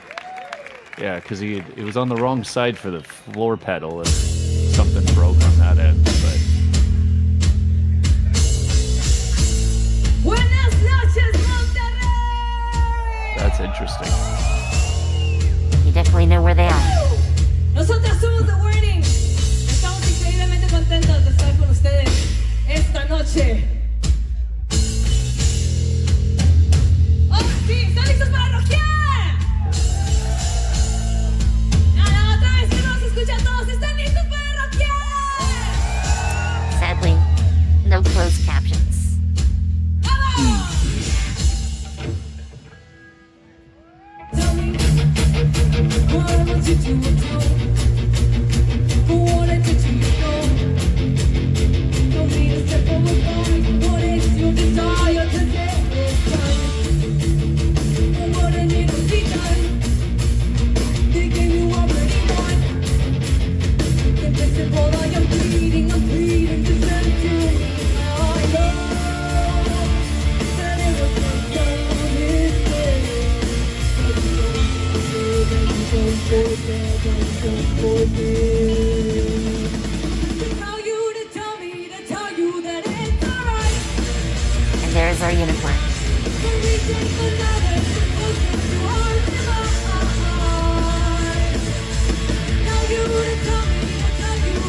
Yeah, because it was on the wrong side for the floor pedal, and something broke on that end. But Buenas noches, Monterrey. that's interesting. You definitely know where they are. Nosotras somos The Warning. Estamos increíblemente contentos de estar con ustedes esta noche. ¡Oh, sí! ¿Están listos para rockear? Otra vez que nos escuchan todos. ¿Están listos para rockear? Sadly, no closed captions. ¡Vamos! Tell me, what I want you to do. What I did to you, don't need to step over going. What is your desire to get this done? What I need to be done. Thinking you already won. Invincible, I am pleading to send it to me. Now I know that it was just done this way. But you don't forget. To tell you that it's alright. And there's our unicorn. When we take another closer to our divine. Tell you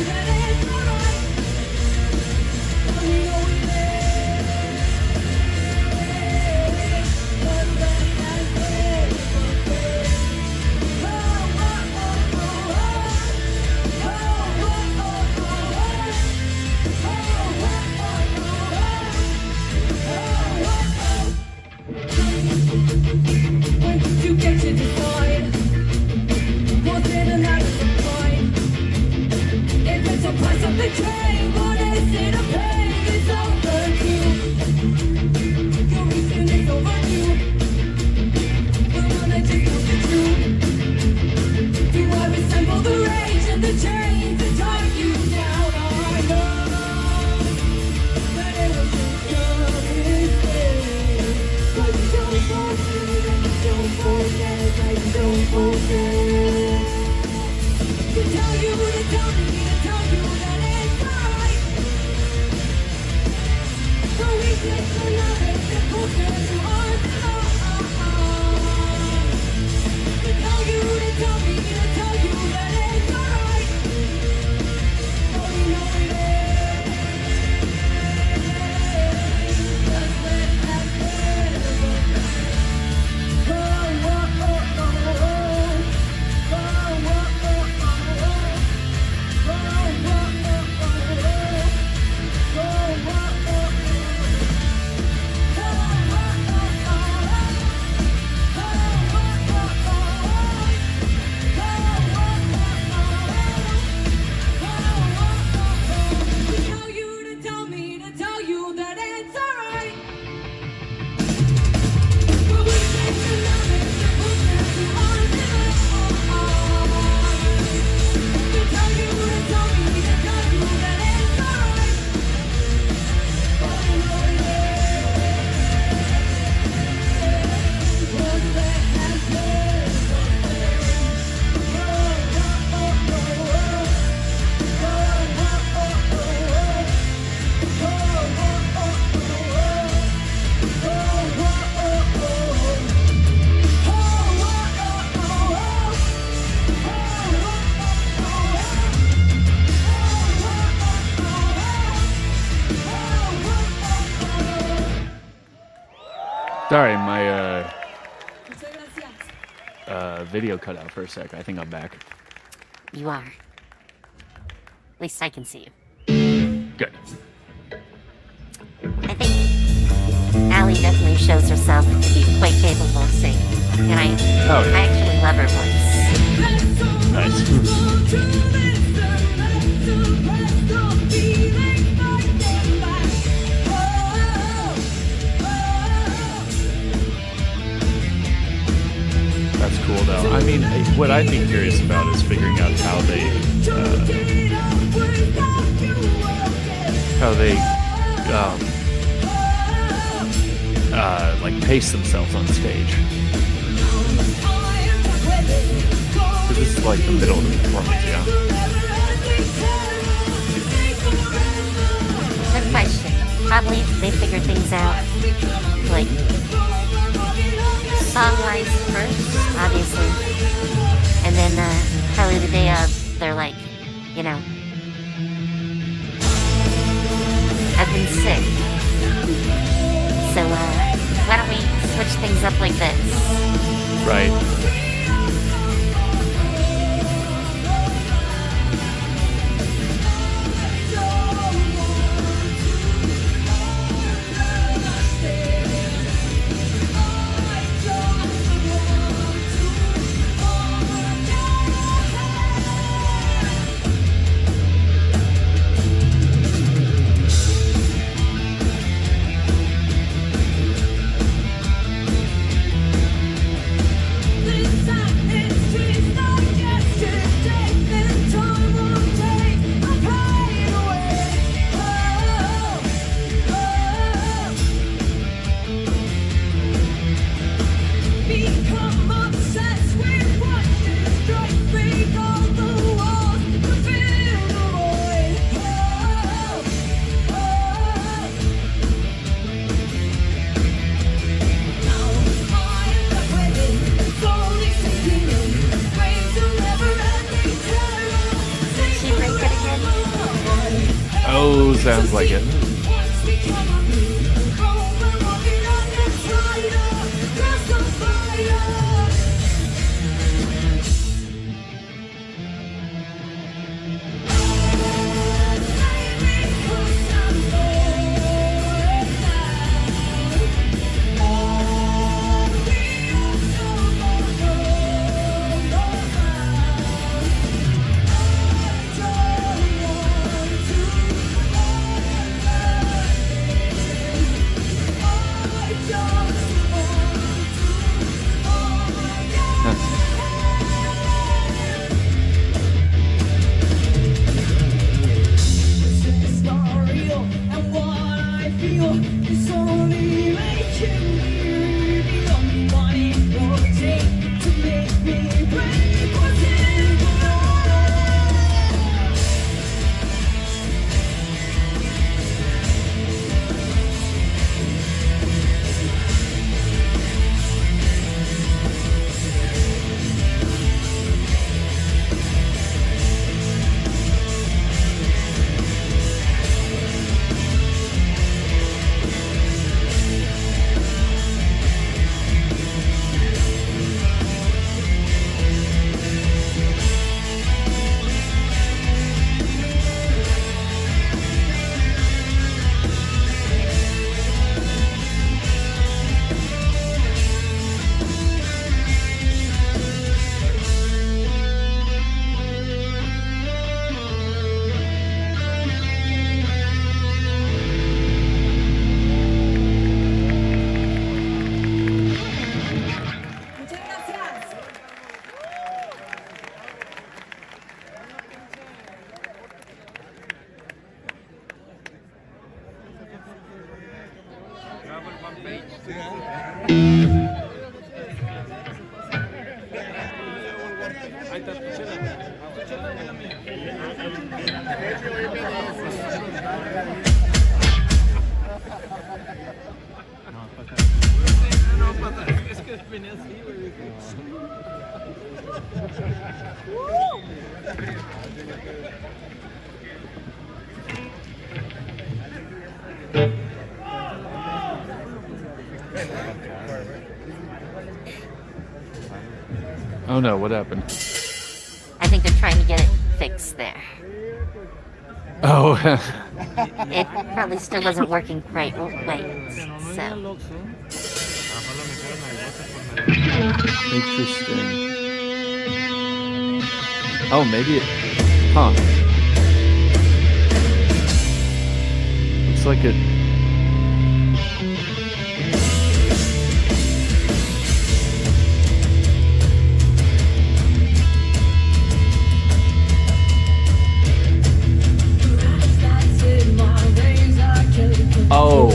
that it's alright. Now we know it is. But that has been when did you get to decide? Was it a matter of pride? If it's a price of betraying, what is it a pain? It's overdue. Your reason is overdue. But when I just know the truth, do I resemble the rage and the chains that tie you down? I know that it was just done this way. But you don't forget, don't forget. To tell me, to tell you Sorry, my video cut out for a sec. I think I'm back. You are. At least I can see you. Good. I think Allie definitely shows herself to be quite capable of singing. And I actually love her voice. Nice. That's cool, though. I mean, what I'd be curious about is figuring out how they like pace themselves on stage. Because this is like the middle of the performance, yeah. Good question. Probably they figure things out, like, song-wise first, obviously. And then, probably the day of, they're like, you know, I've been sick. So, why don't we switch things up like this? Right. Sounds like it. Oh no, what happened? I think they're trying to get it fixed there. Oh, It probably still wasn't working right. Wait, so interesting. Oh, maybe it. Huh. Looks like it. Oh.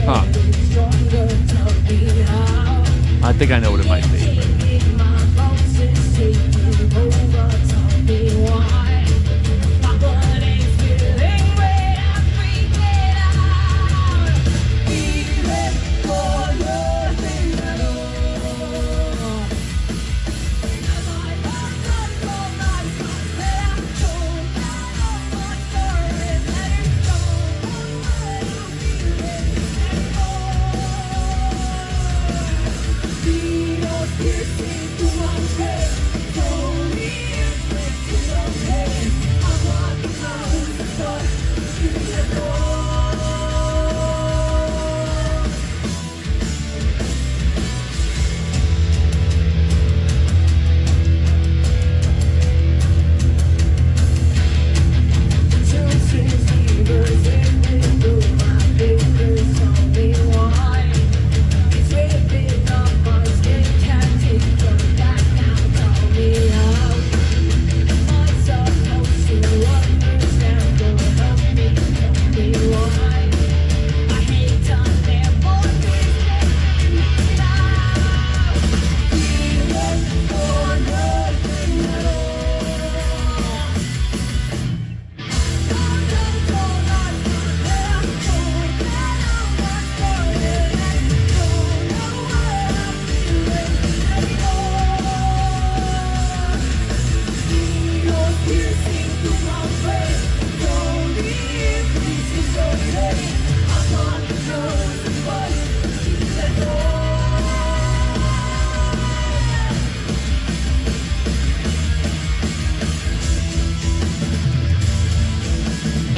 Huh. I think I know what it might be.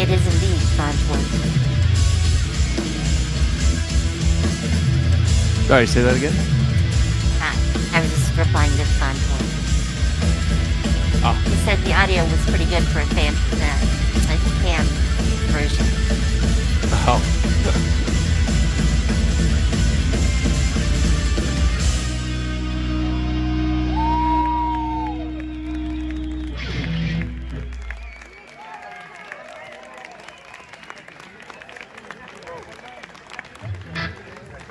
it is indeed Contour. Sorry, say that again? I was just replying to Contour. Ah. He said the audio was pretty good for a cam version. Oh.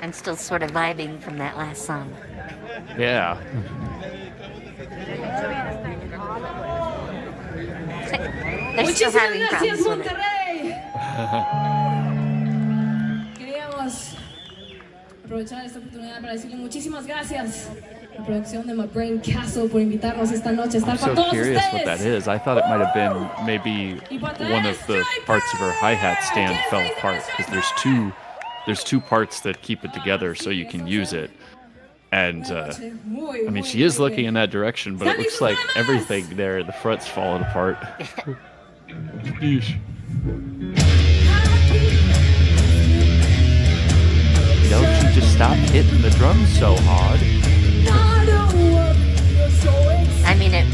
I'm still sort of vibing from that last song. Yeah. They're still having gracias, problems with it. Monterrey. Queríamos aprovechar esta oportunidad para decirle muchísimas gracias a la producción de My Brain Castle por invitarnos esta noche a estar I'm con so todos curious ustedes. what that is. I thought it might have been maybe one of the parts of her hi-hat stand fell apart because there's two parts that keep it together so you can use it. And I mean, she is looking in that direction, but it looks like everything there, the front's falling apart. Yeesh. Don't you just stop hitting the drums so hard? I mean, it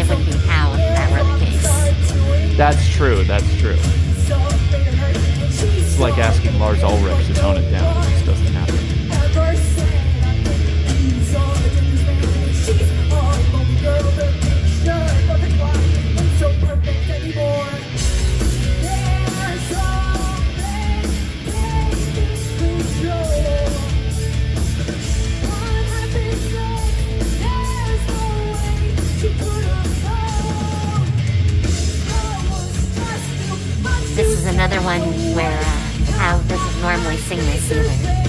would be how if that were the case. That's true, that's true. It's like asking Lars Ulrich to tone it down. It just doesn't happen. This is another one where Hal doesn't normally sing this either.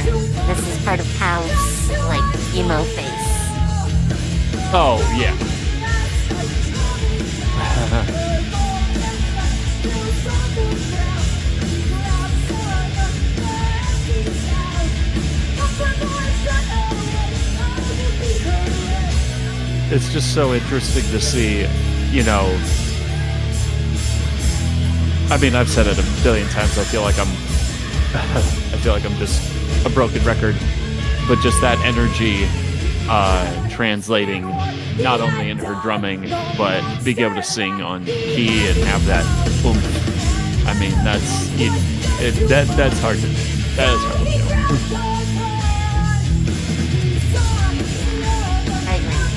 This is part of Pal's, like, emo face. Oh, yeah. It's just so interesting to see, you know. I mean, I've said it a billion times. I feel like I'm just a broken record, but just that energy translating not only in her drumming, but being able to sing on key and have that oomph. I mean, that's hard to do. That is hard to do. I agree.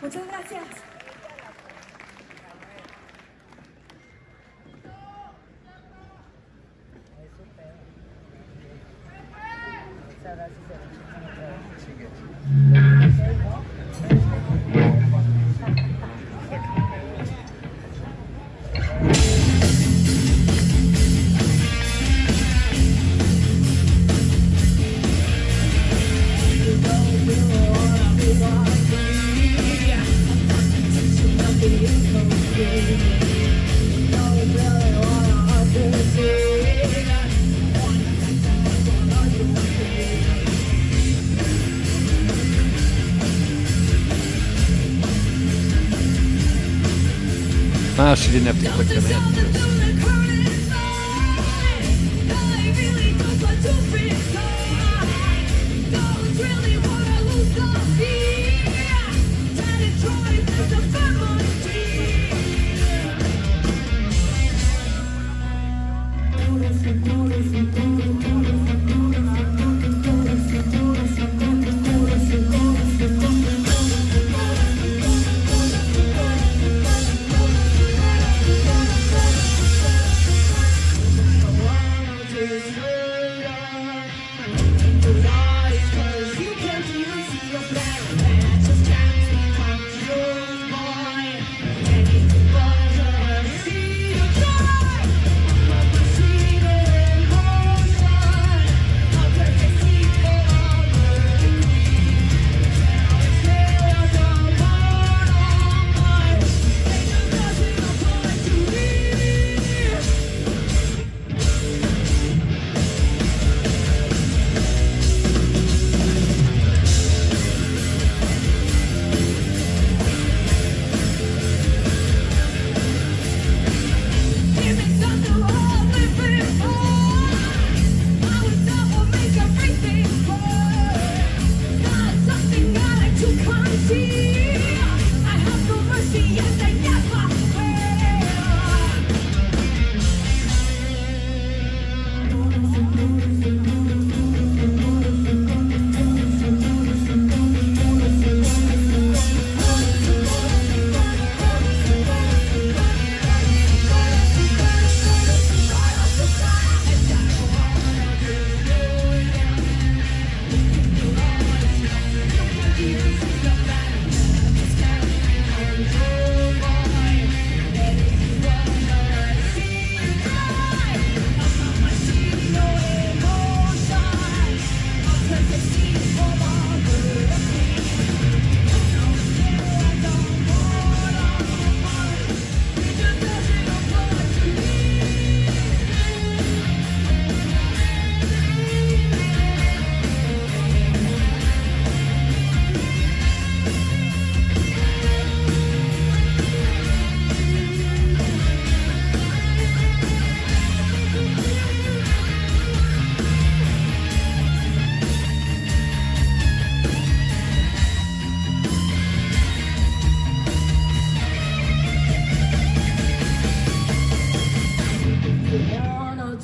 Muchas gracias. She didn't have to click them in.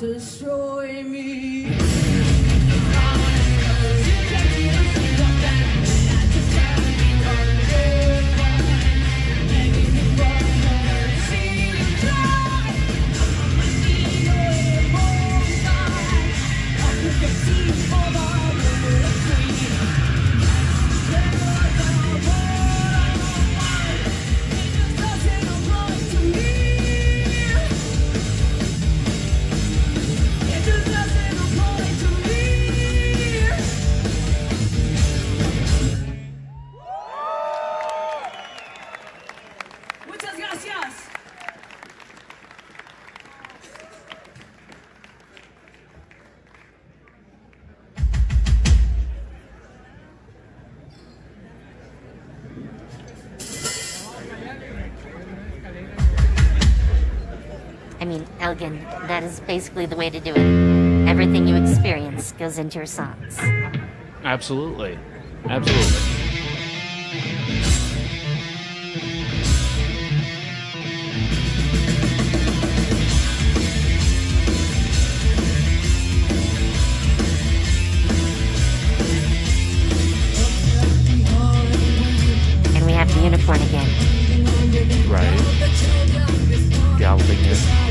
Destroy me. Muchas gracias. I mean, Elgin, that is basically the way to do it. Everything you experience goes into your songs. Absolutely. Absolutely. And we have the unicorn again. Right. Galloping in.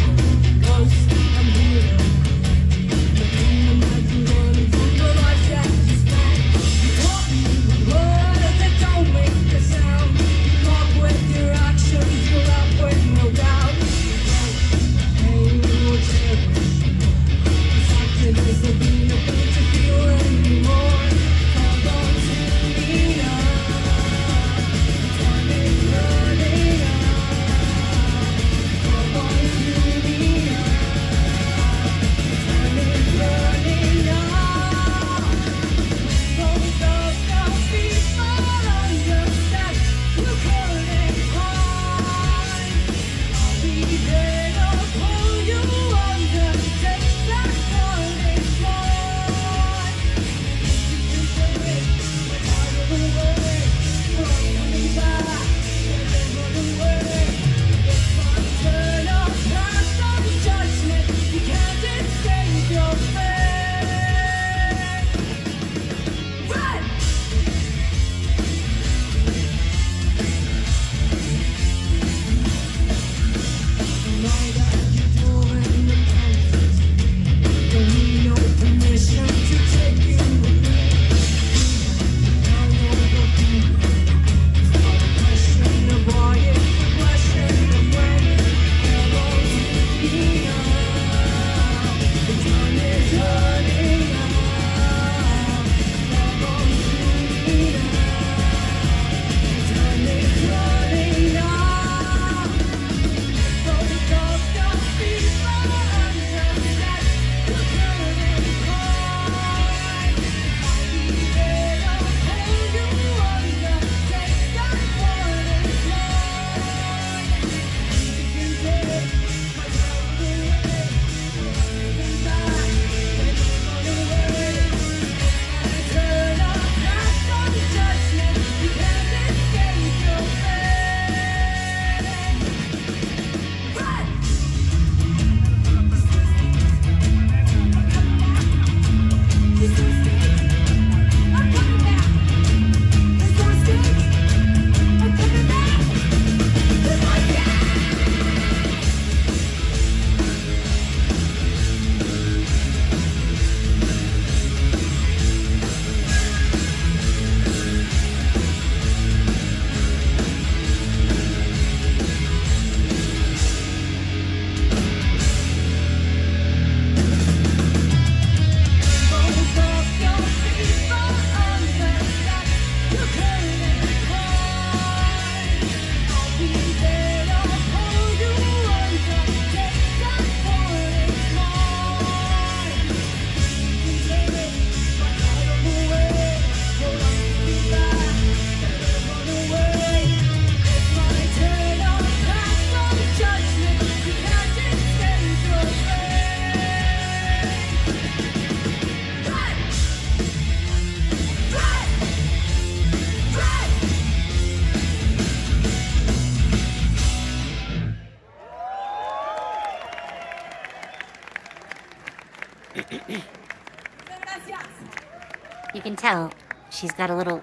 You can tell she's got a little,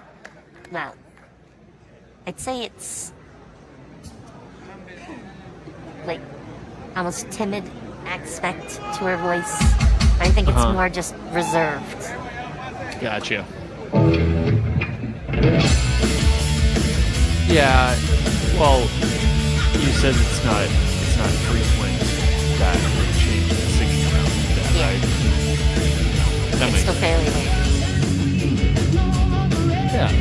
well, I'd say it's like almost timid aspect to her voice. I think it's more just reserved. Gotcha. Yeah, well, you said it's not frequent that they change the singing around like that, Yeah. right? That It's makes still fairly rare. yeah.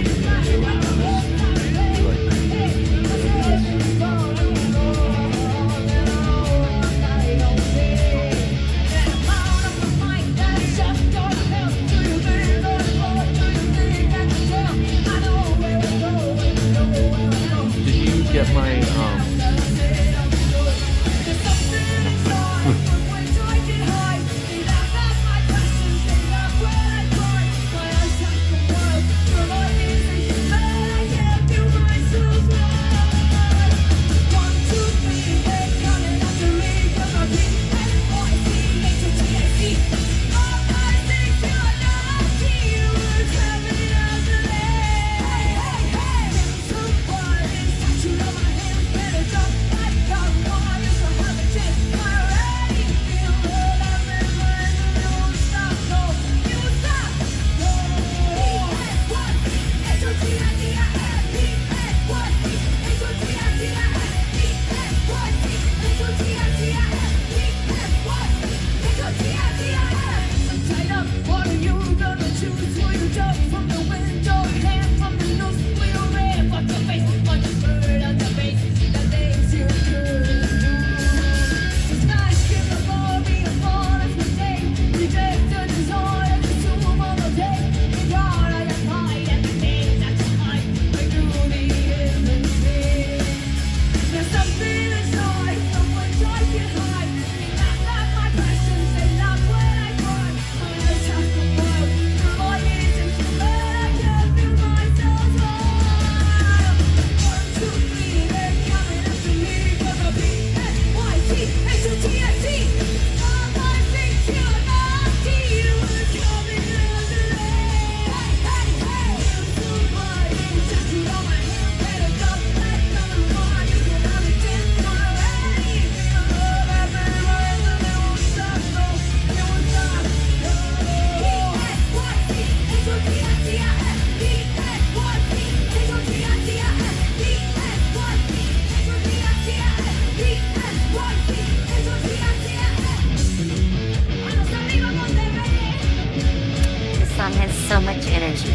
so much energy.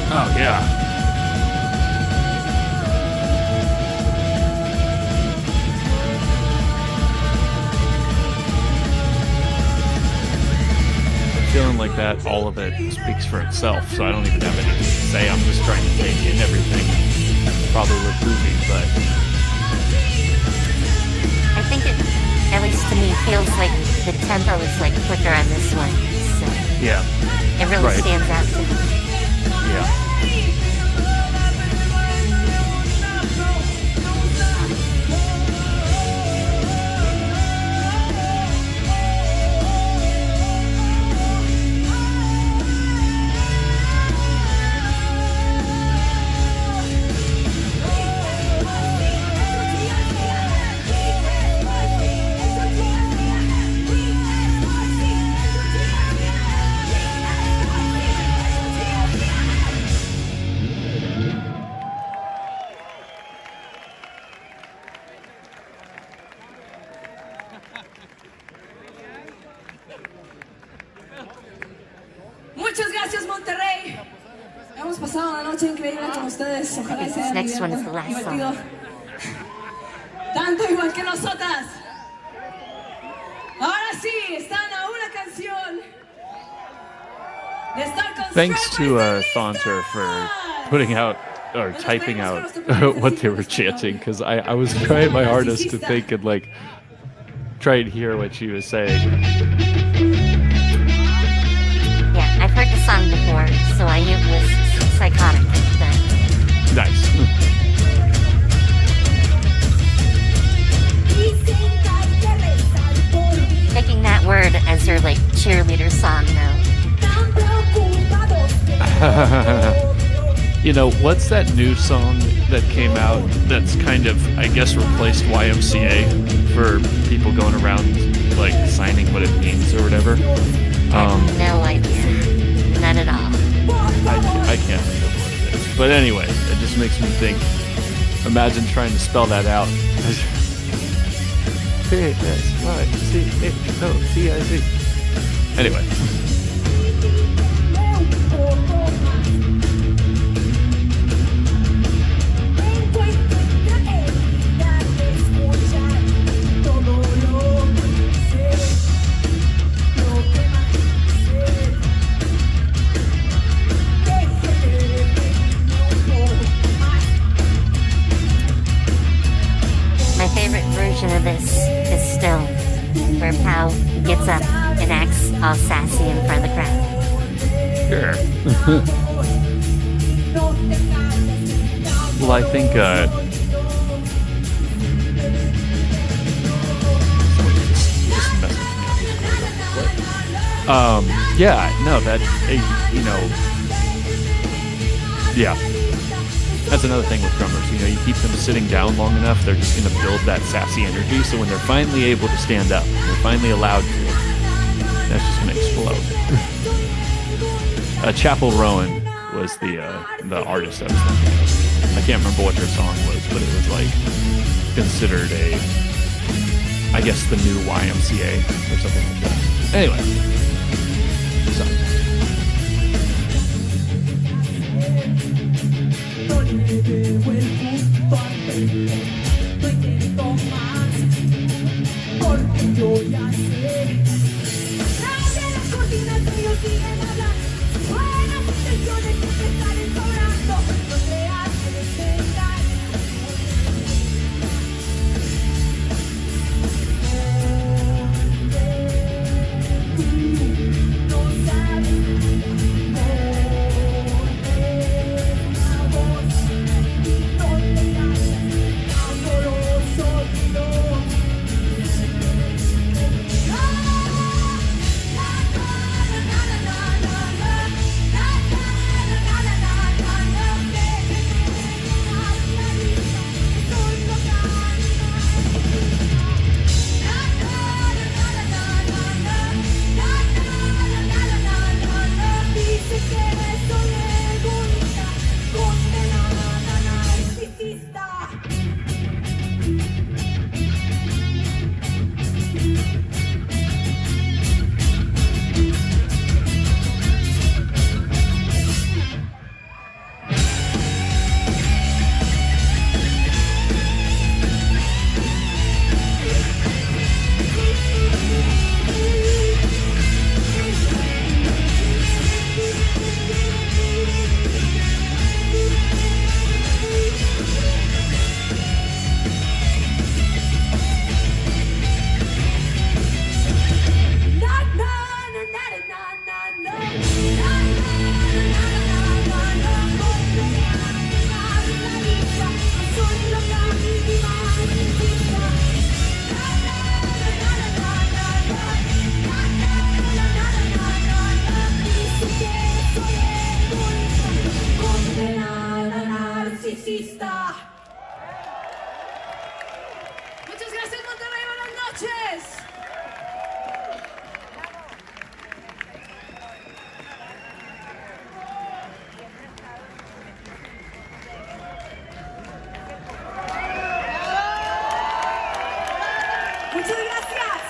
Oh yeah. Feeling like that, all of it speaks for itself, so I don't even have anything to say. I'm just trying to take in everything. Probably look goofy, but I think it, at least to me, feels like the tempo is like quicker on this one. So yeah, it really right. stands out to me. Yeah. Muchas gracias, Monterrey. Hemos pasado una noche increíble con ustedes. Ojalá This sea next one is the last divertido. song. Tanto igual que nosotras. Ahora sí, están a una canción de estar con Thanks to Strippers Thonter for Listas. putting out or typing out what they were chanting, because I was trying my hardest to think and like try and hear what she was saying. Yeah, I've heard the song before, so I knew it was psychotic. But Nice. picking that word as her like cheerleader song now. You know, what's that new song that came out that's kind of, I guess, replaced YMCA for people going around like signing what it means or whatever? No idea. Not at all. I can't think of what it is. But anyway, it just makes me think, imagine trying to spell that out. P-S-Y-C-H-O-T-I-Z. Anyway. My favorite version of this is still where Pau gets up and acts all sassy in front of the crowd. Sure. Well, I think somebody just messaged me on Discord. Yeah, no, that you know, yeah, that's another thing with drummers. You know, you keep them sitting down long enough, they're just going to build that sassy energy. So when they're finally able to stand up, they're finally allowed to, that's just going to explode. Chapel Rowan was the artist I was thinking of. I can't remember what their song was, but it was like considered I guess the new YMCA or something like that. Anyway, so. noches. Muchas gracias.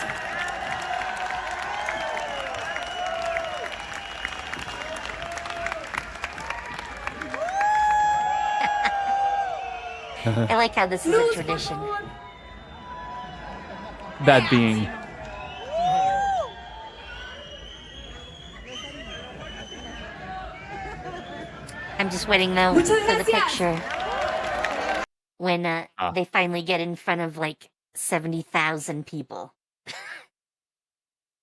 I like how this is a tradition. That being, I'm just waiting though Muchas for the gracias. picture when they finally get in front of like 70,000 people.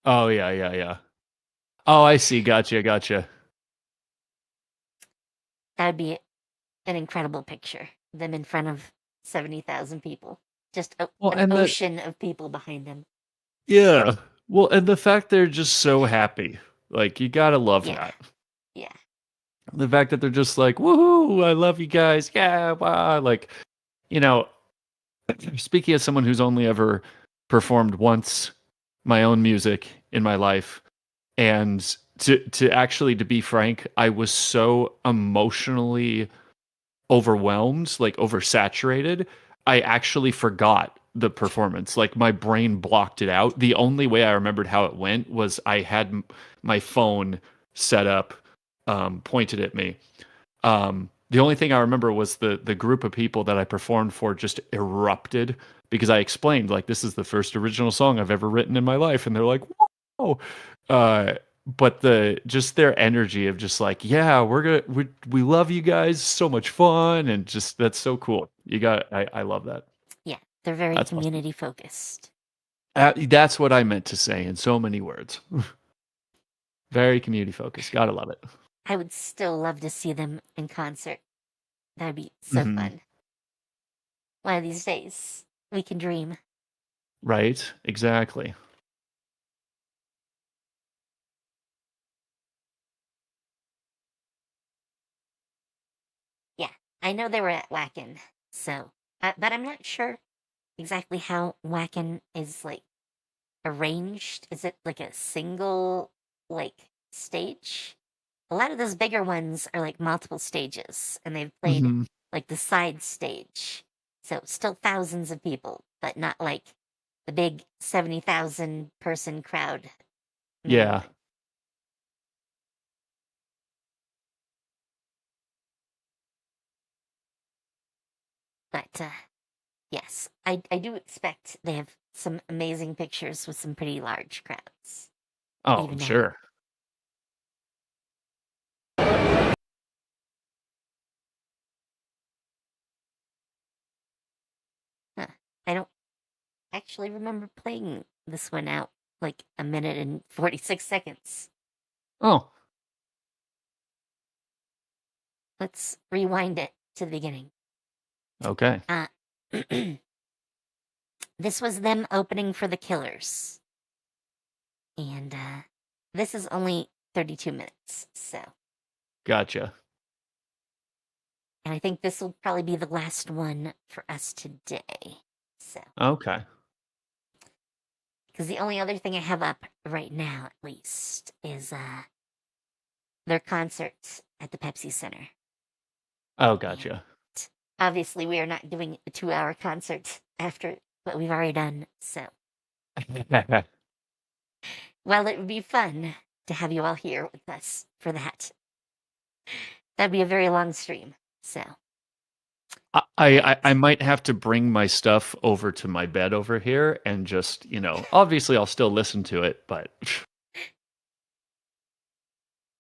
oh yeah. Oh, I see. Gotcha. That would be an incredible picture. Them in front of 70,000 people. Just Well, an and the- ocean of people behind them. Yeah. Well, and the fact they're just so happy, like you gotta love Yeah. that. Yeah. The fact that they're just like, woohoo, I love you guys. Yeah, wow. Like, you know, speaking as someone who's only ever performed once my own music in my life, and to actually, to be frank, I was so emotionally overwhelmed, like oversaturated, I actually forgot the performance. Like my brain blocked it out. The only way I remembered how it went was I had my phone set up, pointed at me. The only thing I remember was the group of people that I performed for just erupted because I explained, like, this is the first original song I've ever written in my life, and they're like, whoa. But just their energy of just like, yeah, we love you guys, so much fun, and just that's so cool. I love that. Yeah. They're very That's awesome. community focused. That's what I meant to say in so many words. Very community focused. Gotta love it. I would still love to see them in concert. That'd be so Mhm. fun. One of these days, we can dream. Right? Exactly. Yeah, I know they were at Wacken, so, but I'm not sure exactly how Wacken is like arranged. Is it like a single like stage? A lot of those bigger ones are like multiple stages, and they've played Mhm. like the side stage. So still thousands of people, but not like the big 70,000 person crowd. Yeah. But yes, I do expect they have some amazing pictures with some pretty large crowds. Oh, Even now. sure. I don't actually remember playing this one out like a minute and 46 seconds. Oh, Let's rewind it to the beginning. okay. This was them opening for the Killers. And this is only 32 minutes, so. Gotcha. And I think this will probably be the last one for us today. So, Okay. because the only other thing I have up right now, at least, is their concerts at the Pepsi Center. Oh, gotcha. Obviously, we are not doing a 2-hour concert after what we've already done, so. Well, it would be fun to have you all here with us for that. That'd be a very long stream, so. I might have to bring my stuff over to my bed over here and just, obviously I'll still listen to it, but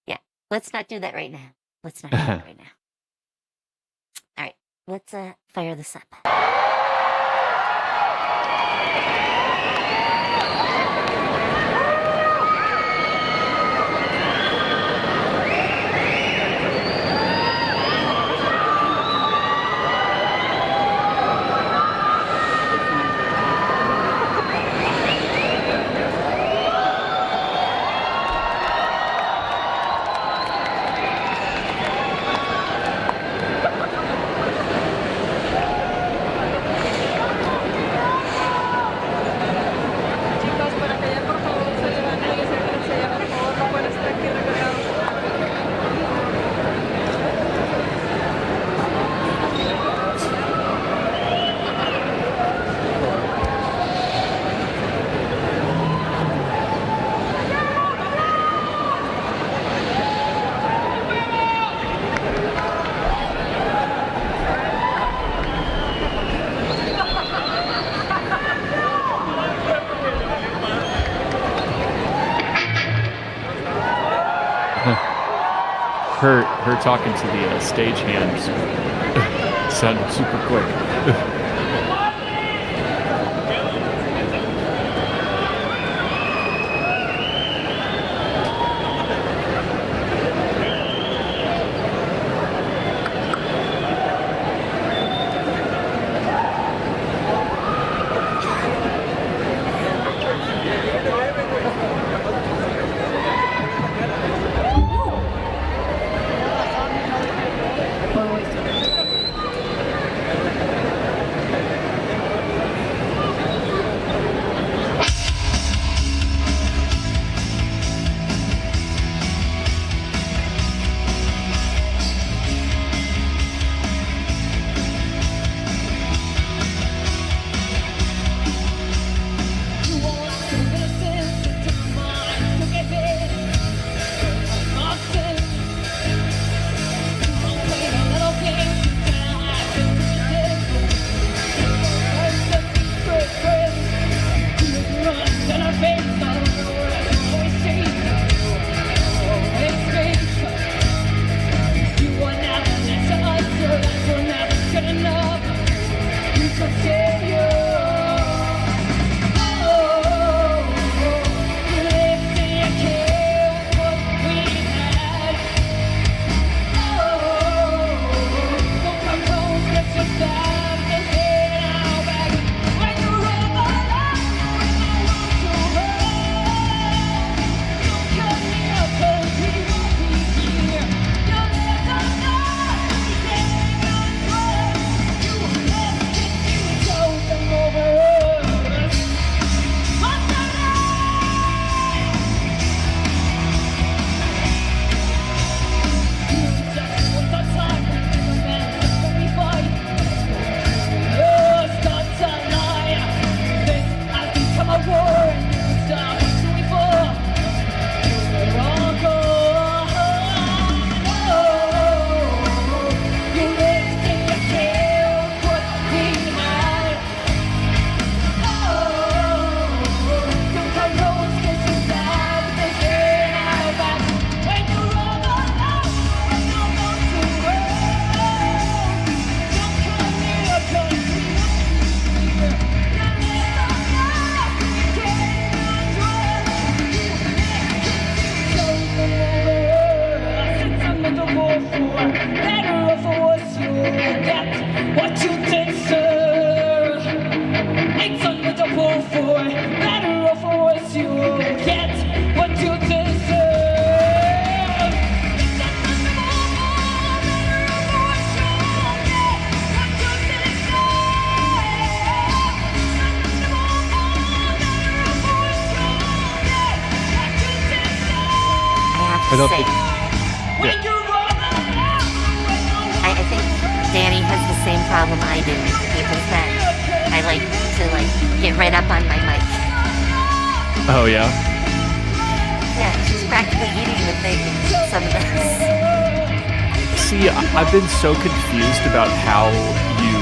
Yeah, let's not do that right now. Let's not do that right now. All right, let's fire this up. her talking to the stagehand sounded super quick. I don't think. I think Danny has the same problem I do, because that I like to get right up on my mic. Oh yeah. Yeah, she's practically eating the thing in some of this. See, I've been so confused about how you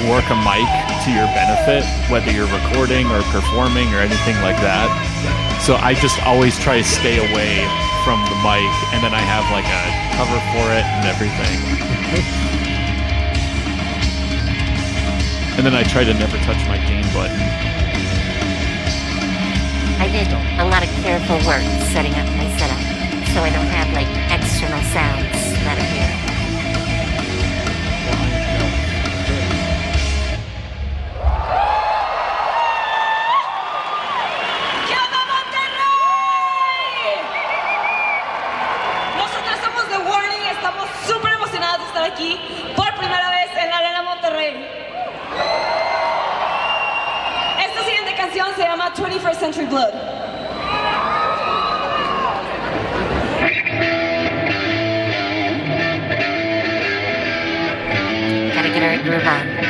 work a mic to your benefit, whether you're recording or performing or anything like that. So I just always try to stay away from the mic, and then I have like a cover for it and everything. And then I try to never touch my gain button. I did a lot of careful work setting up my setup, so I don't have external sounds that appear. Aquí por primera vez en la Arena Monterrey. Esta siguiente canción se llama 21st Century Blood. Gotta get our groove on.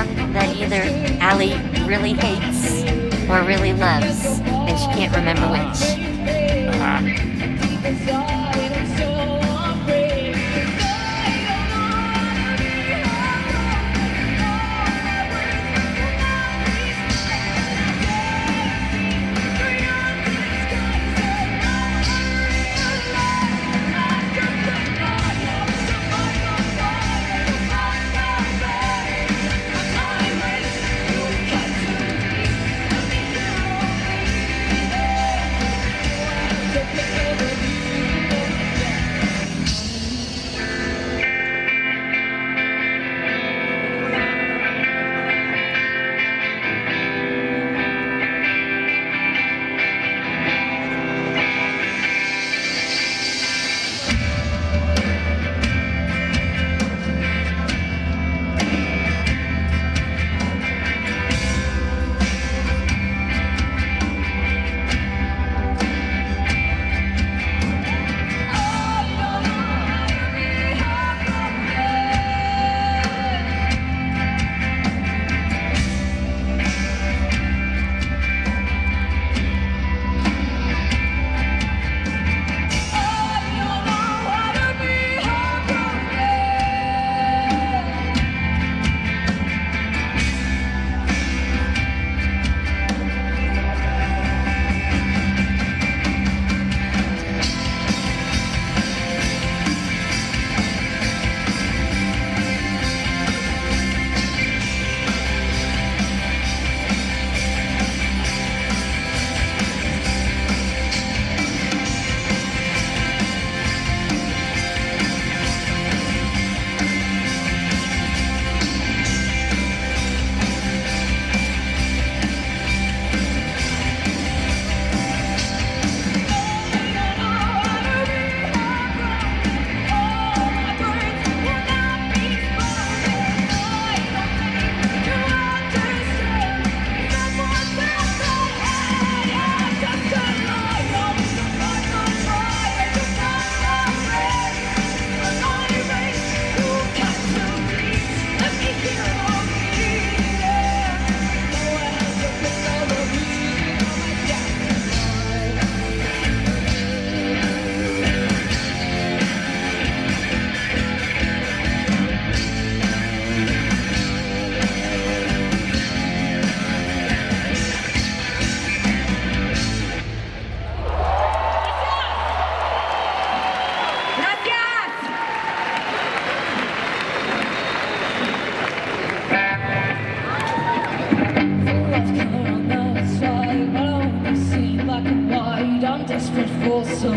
song that either Allie really hates or really loves, and she can't remember which.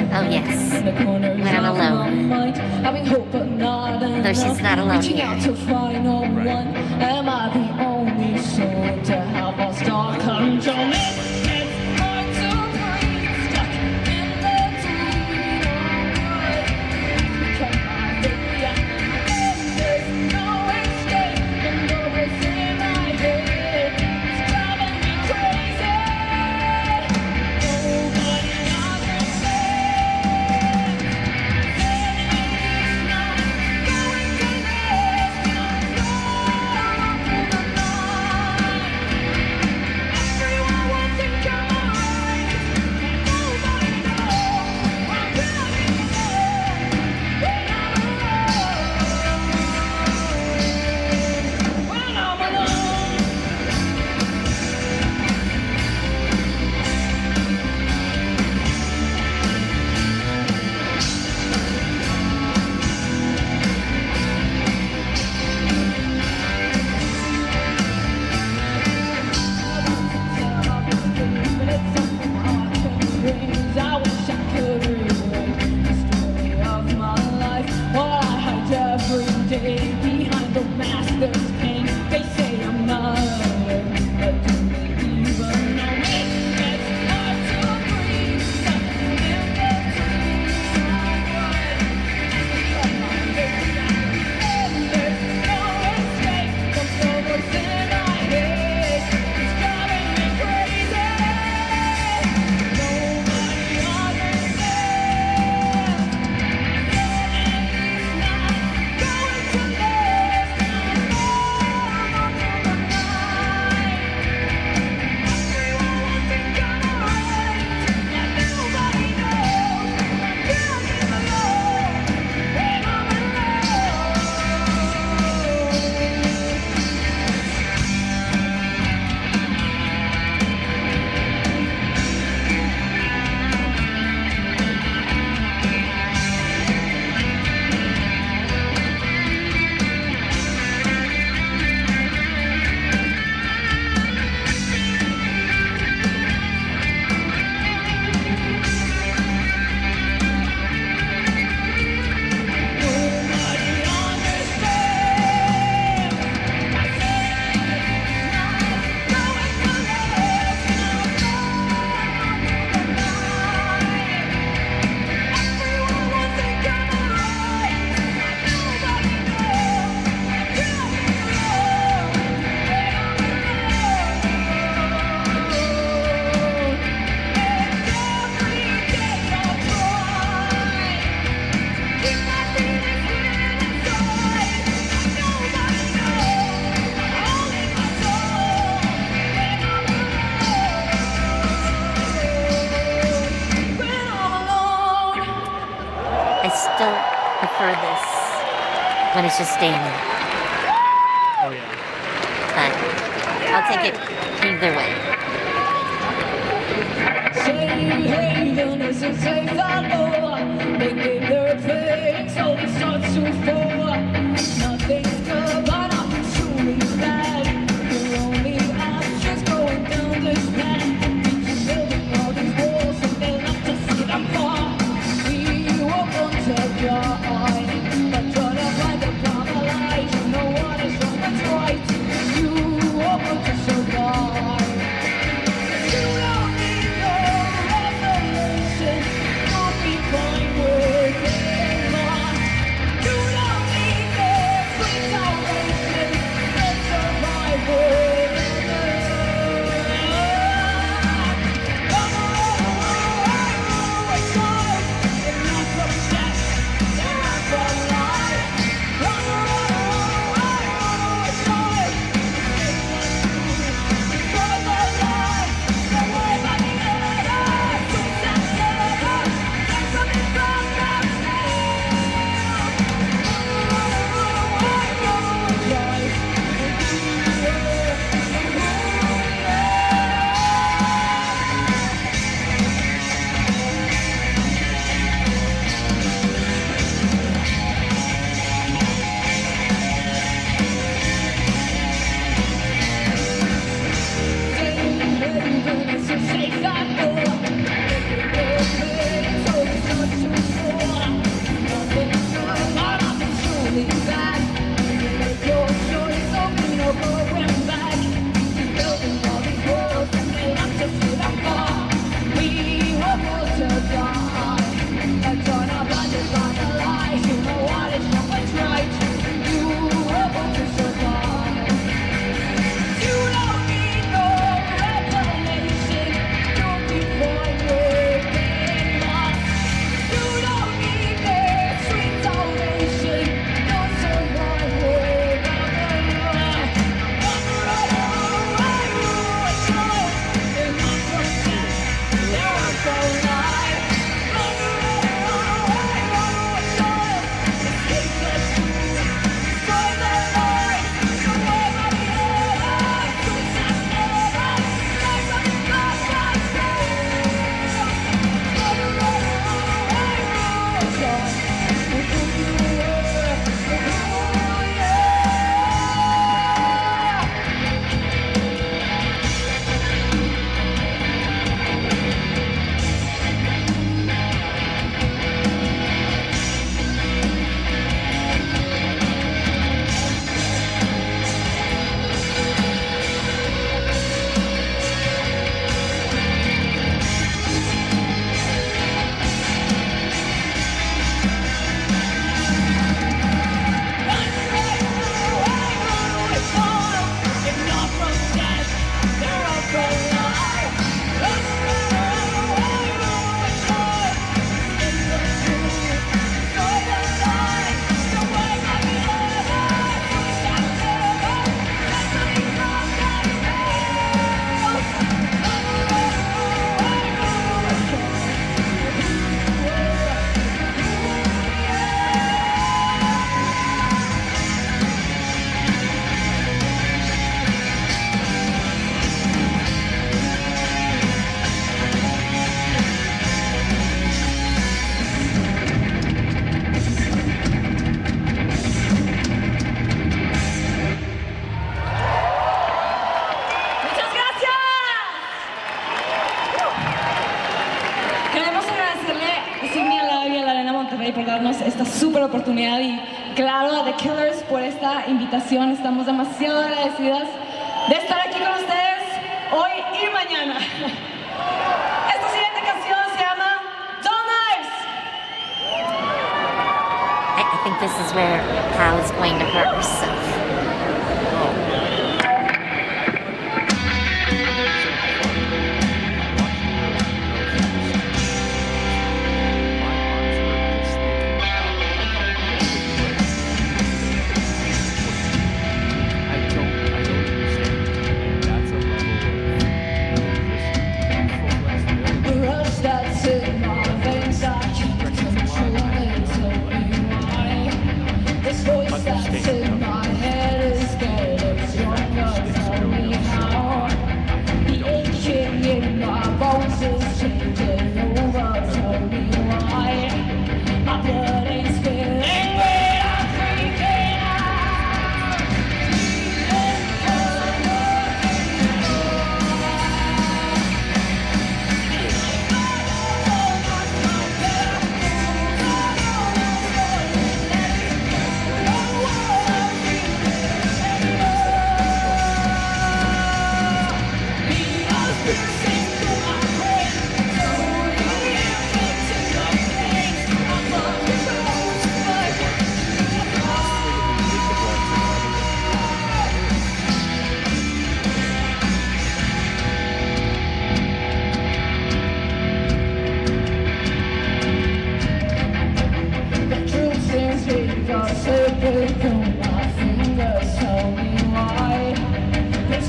Oh yes, when I'm alone. Though she's not alone Reaching out here. to find no one. Am I the only soul to have lost all control? It's hard to breathe, stuck in between. Become my failure. There's no escape from the voice in my head. It's driving me crazy. Nobody understands. It's not going to last. prefer this when it's just staying, Oh yeah. but I'll take it either way. Haven is a safe harbor. They gave their place, so they start to fall. Nothing's good, but nothing's truly bad. Your only option's going down this path. Building all these walls, and they love to see them fall. We won't want to die, but try to find the proper light. You know what is wrong, what's right. You won't want to survive. You don't need no revelation. You'll be fine with it. You don't need this sweet salvation. You'll survive with it. Come on, it's time. If not from death, then I'm from life. Come on, it's time. For the life, the way by the other, sweet salvation. There's something from the por darnos esta súper oportunidad y claro a The Killers por esta invitación. Estamos demasiado agradecidas de estar aquí con ustedes hoy y mañana. Esta siguiente canción se llama Dull Knives. I think this is where Pal is going to hurt herself. The rush that's in my veins, I can't control it. Tell me why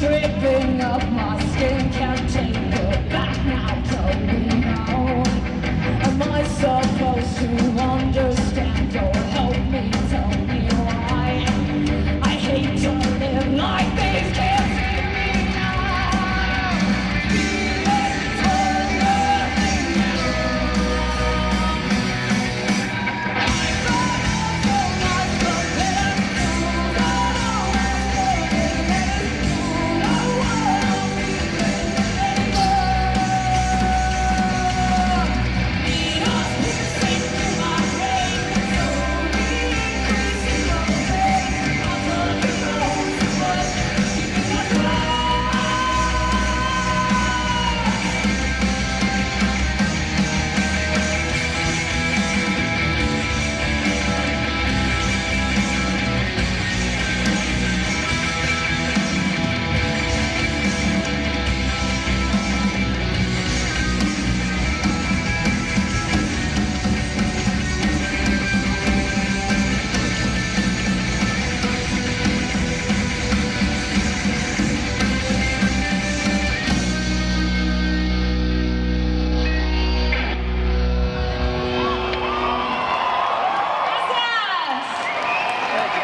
ripping up my skin, can't take it back now, tell me how. Am I supposed to understand or help me, tell me why? I hate to live like this, can't see me now. Feelings for nothing new. I thought so much, but then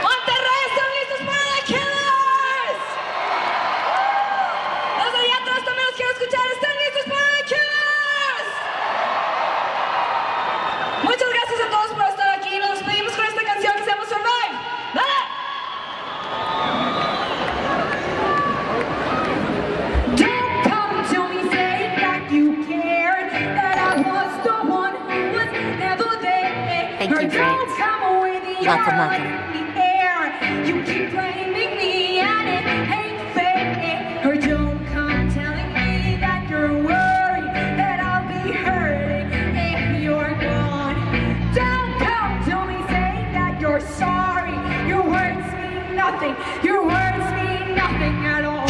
Monterrey, ¿están listos para The Killers? Los de allá atrás también los quiero escuchar. ¿Están listos para The Killers? Muchas gracias a todos por estar aquí. Nos despedimos con esta canción que se llama Survive. ¡Dale! Don't come to me saying that you cared, that I was the one who was never there. Thank you, Or don't Grace. come away the Welcome, air welcome. in the air. You keep blaming me and it ain't fair. Or don't come telling me that you're worried that I'll be hurting if you're gone. Don't come to me saying that you're sorry. Your words mean nothing. Your words mean nothing at all.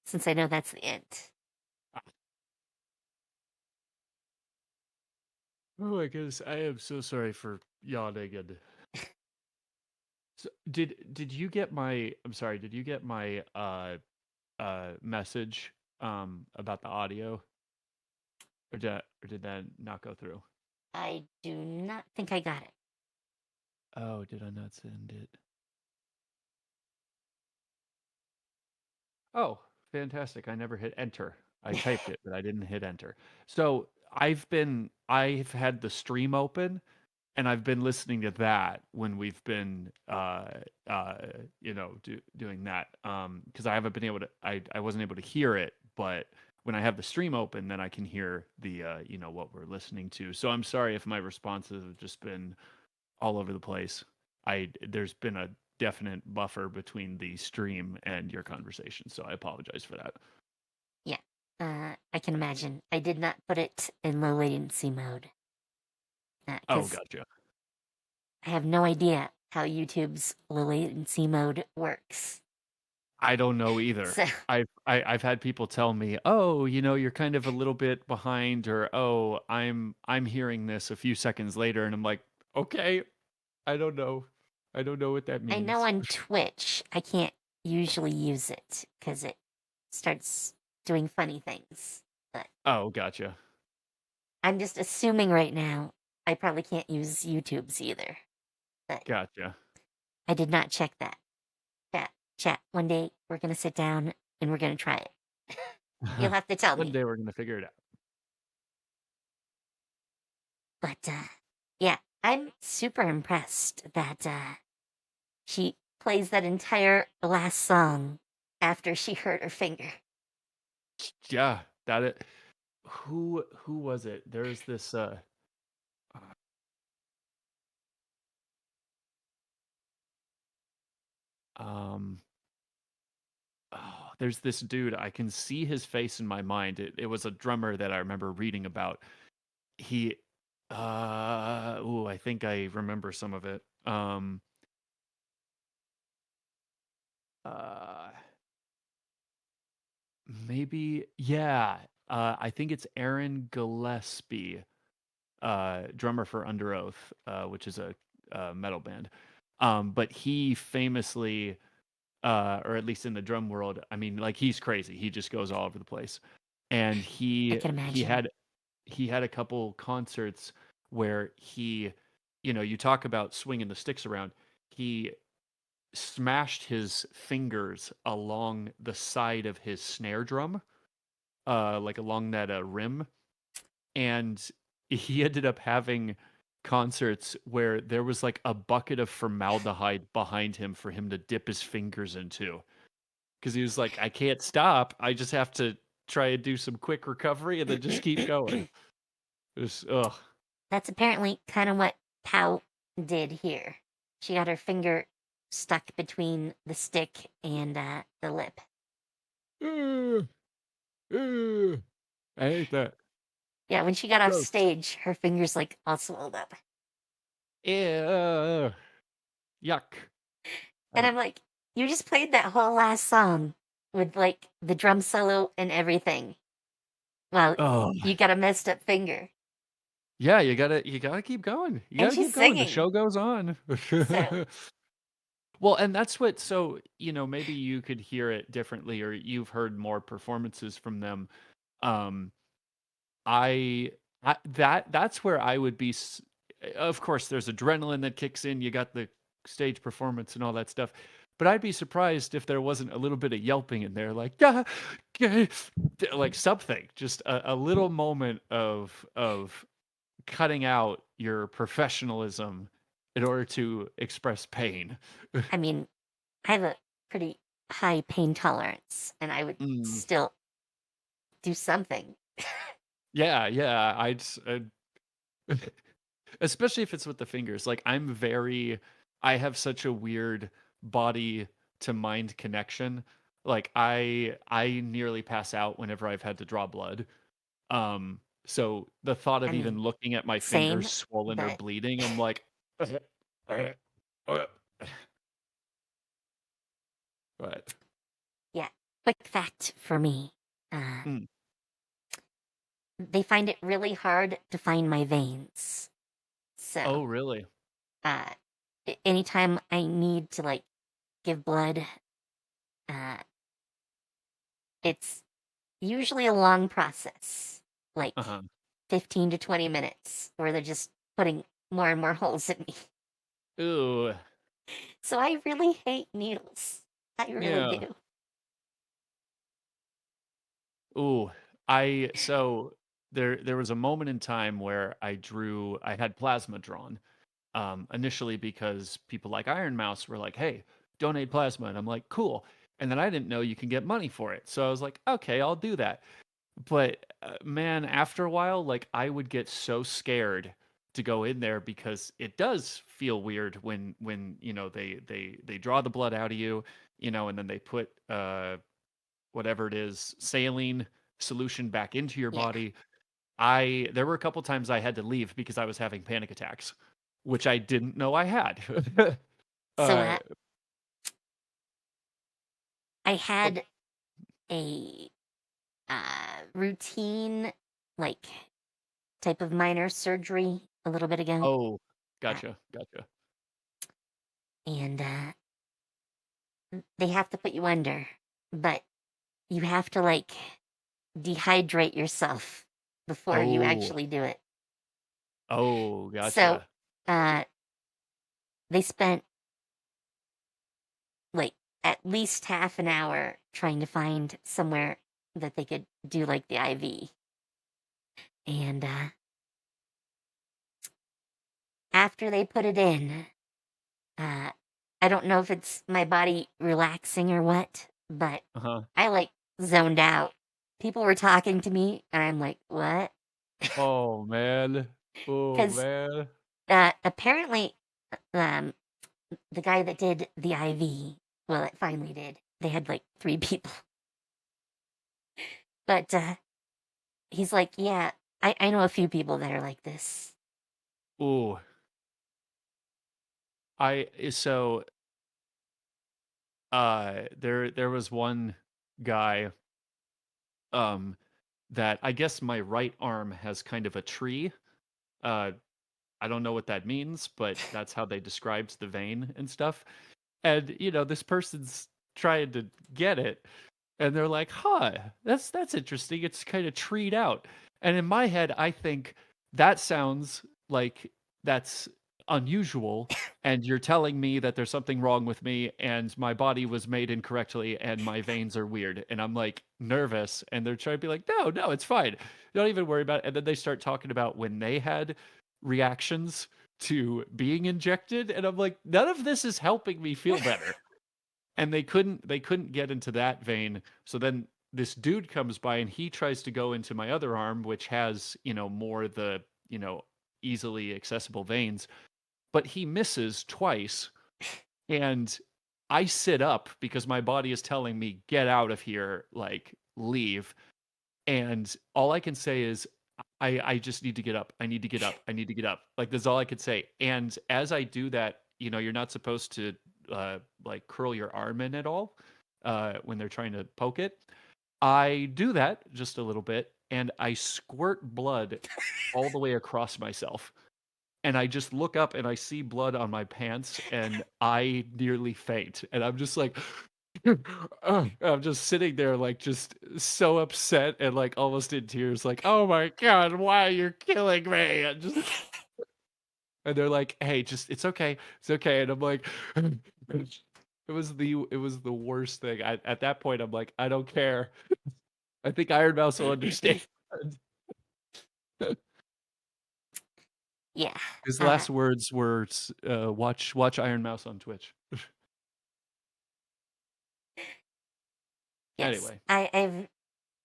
since I know that's the end. Oh my goodness, I am so sorry for yawning. And so, did you get my? I'm sorry. Did you get my message about the audio, or did that not go through? I do not think I got it. Oh, did I not send it? Oh, fantastic. I never hit enter. I typed it, but I didn't hit enter. So I've had the stream open and I've been listening to that when we've been, doing that. Because I haven't been able to, I wasn't able to hear it, but when I have the stream open, then I can hear the, what we're listening to. So I'm sorry if my responses have just been all over the place. There's been a definite buffer between the stream and your conversation, so I apologize for that. Yeah, I can imagine. I did not put it in low latency mode. Oh, 'Cause gotcha. I have no idea how YouTube's low latency mode works. I don't know either. So, I've had people tell me, "Oh, you're kind of a little bit behind," or "Oh, I'm hearing this a few seconds later," and I'm like, "Okay, I don't know. I don't know what that I know means." on Twitch I can't usually use it because it starts doing funny things. But Oh, gotcha. I'm just assuming right now I probably can't use YouTube's either. But Gotcha. I did not check that. Chat. One day we're gonna sit down and we're gonna try it. You'll have to tell One me. day we're gonna figure it out. But yeah, I'm super impressed that she plays that entire last song after she hurt her finger. Yeah, that it. Who was it? There's this um there's this dude. I can see his face in my mind. It was a drummer that I remember reading about. He I think I remember some of it. Uh Maybe, yeah. I think it's Aaron Gillespie, drummer for Under Oath, which is a metal band. But he famously, or at least in the drum world, I mean, like he's crazy. He just goes all over the place. And I can imagine. he had a couple concerts where you talk about swinging the sticks around. He smashed his fingers along the side of his snare drum, like along that rim, and he ended up having concerts where there was like a bucket of formaldehyde behind him for him to dip his fingers into, because he was like, I can't stop. I just have to try and do some quick recovery and then just keep going. It was, ugh. That's apparently kind of what Pow did here. She got her finger stuck between the stick and the lip. I hate that. Yeah, when she got off Gross. stage, her fingers like all swelled up. Ew. Yuck. And I'm like, you just played that whole last song with like the drum solo and everything. Well, Oh. you got a messed up finger. Yeah, you gotta keep going. You And gotta she's keep going. The singing. show goes on. So, Well, and that's what, so, maybe you could hear it differently, or you've heard more performances from them. Um, that's where I would be. Of course, there's adrenaline that kicks in. You got the stage performance and all that stuff. But I'd be surprised if there wasn't a little bit of yelping in there, like, yeah, like something, just a little moment of cutting out your professionalism in order to express pain. I mean, I have a pretty high pain tolerance, and I would Mm. still do something. Yeah, especially if it's with the fingers. Like I have such a weird body to mind connection. Like I nearly pass out whenever I've had to draw blood. So the thought of I even mean, looking at my same, fingers swollen or but bleeding, I'm like, but yeah, quick fact for me. Uh, Mm. they find it really hard to find my veins. So, Oh, really? uh, anytime I need to like give blood, uh, it's usually a long process, like Uh-huh. 15 to 20 minutes, where they're just putting more and more holes in me. Ooh. So I really hate needles. I really Yeah. do. Ooh. So there was a moment in time where I had plasma drawn. Initially because people like Iron Mouse were like, "Hey, donate plasma." And I'm like, "Cool." And then I didn't know you can get money for it. So I was like, "Okay, I'll do that." But man, after a while, like I would get so scared to go in there because it does feel weird when they draw the blood out of you, and then they put whatever it is, saline solution back into your Yeah. body. There were a couple times I had to leave because I was having panic attacks, which I didn't know I had. So uh, I oh, had a routine, like type of minor surgery a little bit ago, oh, uh, gotcha. and they have to put you under, but you have to like dehydrate yourself before you Oh, actually do it. oh, So gotcha. uh, they spent like at least half an hour trying to find somewhere that they could do like the IV. And after they put it in, uh, I don't know if it's my body relaxing or what, but Uh-huh. I like zoned out. People were talking to me, and I'm like, what? Oh man. Oh Because man. apparently, um, the guy that did the IV, well, it finally did. They had like 3 people. But he's like, yeah, I know a few people that are like this. Ooh. So there was one guy um that I guess my right arm has kind of a tree. Uh I don't know what that means, but that's how they described the vein and stuff. And this person's trying to get it, and they're like, "Huh, that's interesting. It's kind of treed out." And in my head, I think that sounds like that's unusual, and you're telling me that there's something wrong with me, and my body was made incorrectly, and my veins are weird, and I'm like nervous, and they're trying to be like, "No, no, it's fine. Don't even worry about it." And then they start talking about when they had reactions to being injected, and I'm like, none of this is helping me feel better. And they couldn't get into that vein. So then this dude comes by and he tries to go into my other arm, which has more the easily accessible veins, but he misses twice. And I sit up because my body is telling me, get out of here, like leave. And all I can say is, I just need to get up. I need to get up. I need to get up. Like that's all I could say. And as I do that, you're not supposed to like curl your arm in at all when they're trying to poke it. I do that just a little bit, and I squirt blood all the way across myself. And I just look up and I see blood on my pants, and I nearly faint. And I'm just like, I'm just sitting there, like, just so upset and like almost in tears, like, "Oh my god, why you're killing me?" And they're like, "Hey, just it's okay." And I'm like, it was the worst thing. At that point, I'm like, I don't care. I think Iron Mouse will understand. Yeah. His Uh, last words were, "Watch Iron Mouse on Twitch." yes. Anyway, I've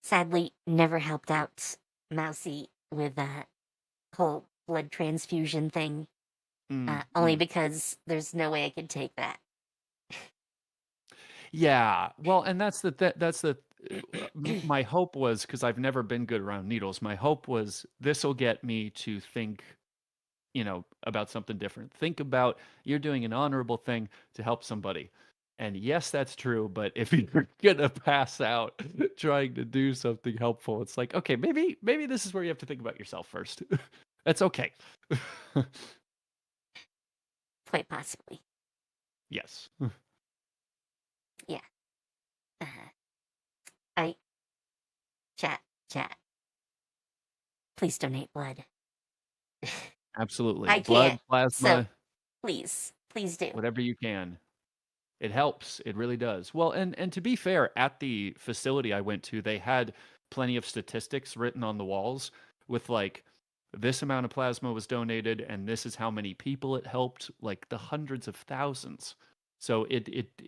sadly never helped out Mousy with that whole blood transfusion thing, only mm. because there's no way I could take that. Yeah, well, and that's the my hope was, because I've never been good around needles. My hope was this will get me to think, about something different. Think about you're doing an honorable thing to help somebody, And yes, that's true. But if you're gonna pass out trying to do something helpful, it's like, okay, maybe this is where you have to think about yourself first. That's okay. Quite possibly. Yes. Yeah. I chat. Please donate blood. Absolutely. I Blood, can't. plasma, So please do. whatever you can. It helps. It really does. Well, and to be fair, at the facility I went to, they had plenty of statistics written on the walls with like this amount of plasma was donated and this is how many people it helped, like the hundreds of thousands. So it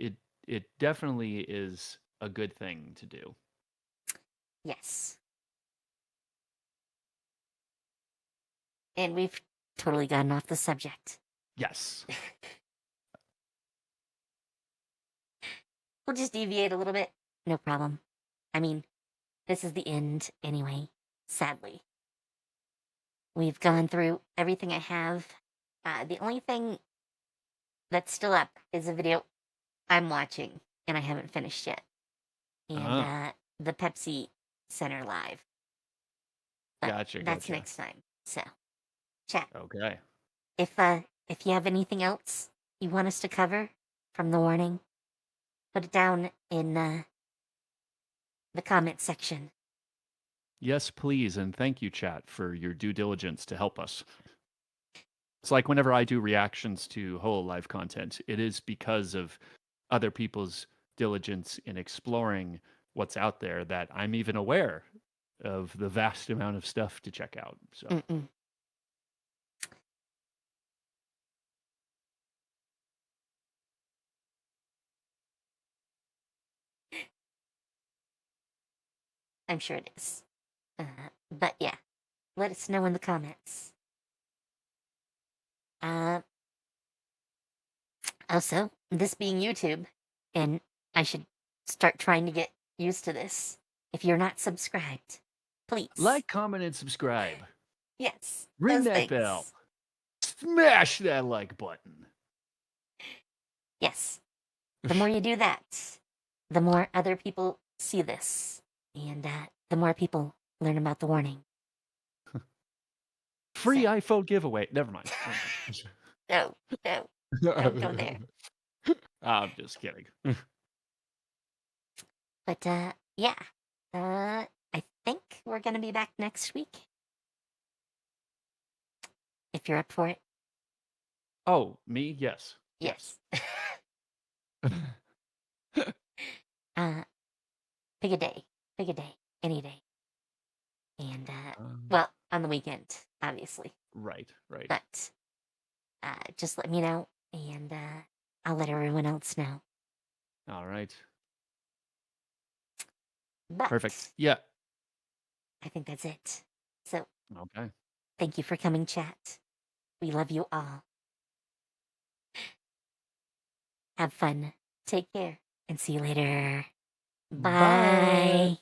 definitely is a good thing to do. Yes. And we've totally gotten off the subject. Yes. We'll just deviate a little bit. No problem. I mean, this is the end anyway, sadly. We've gone through everything I have. The only thing that's still up is a video I'm watching, and I haven't finished yet. And the Pepsi Center Live. But Gotcha. That's next time. So, chat. Okay. If you have anything else you want us to cover from the warning, put it down in the comment section. Yes, please. And thank you, chat, for your due diligence to help us. It's like whenever I do reactions to Hololive content, it is because of other people's diligence in exploring what's out there that I'm even aware of the vast amount of stuff to check out. So I'm sure it is. But yeah, let us know in the comments. Also, this being YouTube, and I should start trying to get used to this. If you're not subscribed, please like, comment, and subscribe. Yes, Ring those that things. bell. Smash that like button. Yes. The more you do that, the more other people see this, and the more people learn about the warning. Free iPhone giveaway. Never mind. No, don't go there. I'm just kidding. But yeah, I think we're gonna be back next week. If you're up for it. Oh, me? Yes. Yes. Pick a day, any day. And well, on the weekend, obviously. Right. But just let me know, and I'll let everyone else know. All right. But Perfect. Yeah. I think that's it. So Okay. thank you for coming, chat. We love you all. Have fun. Take care. And see you later. Bye.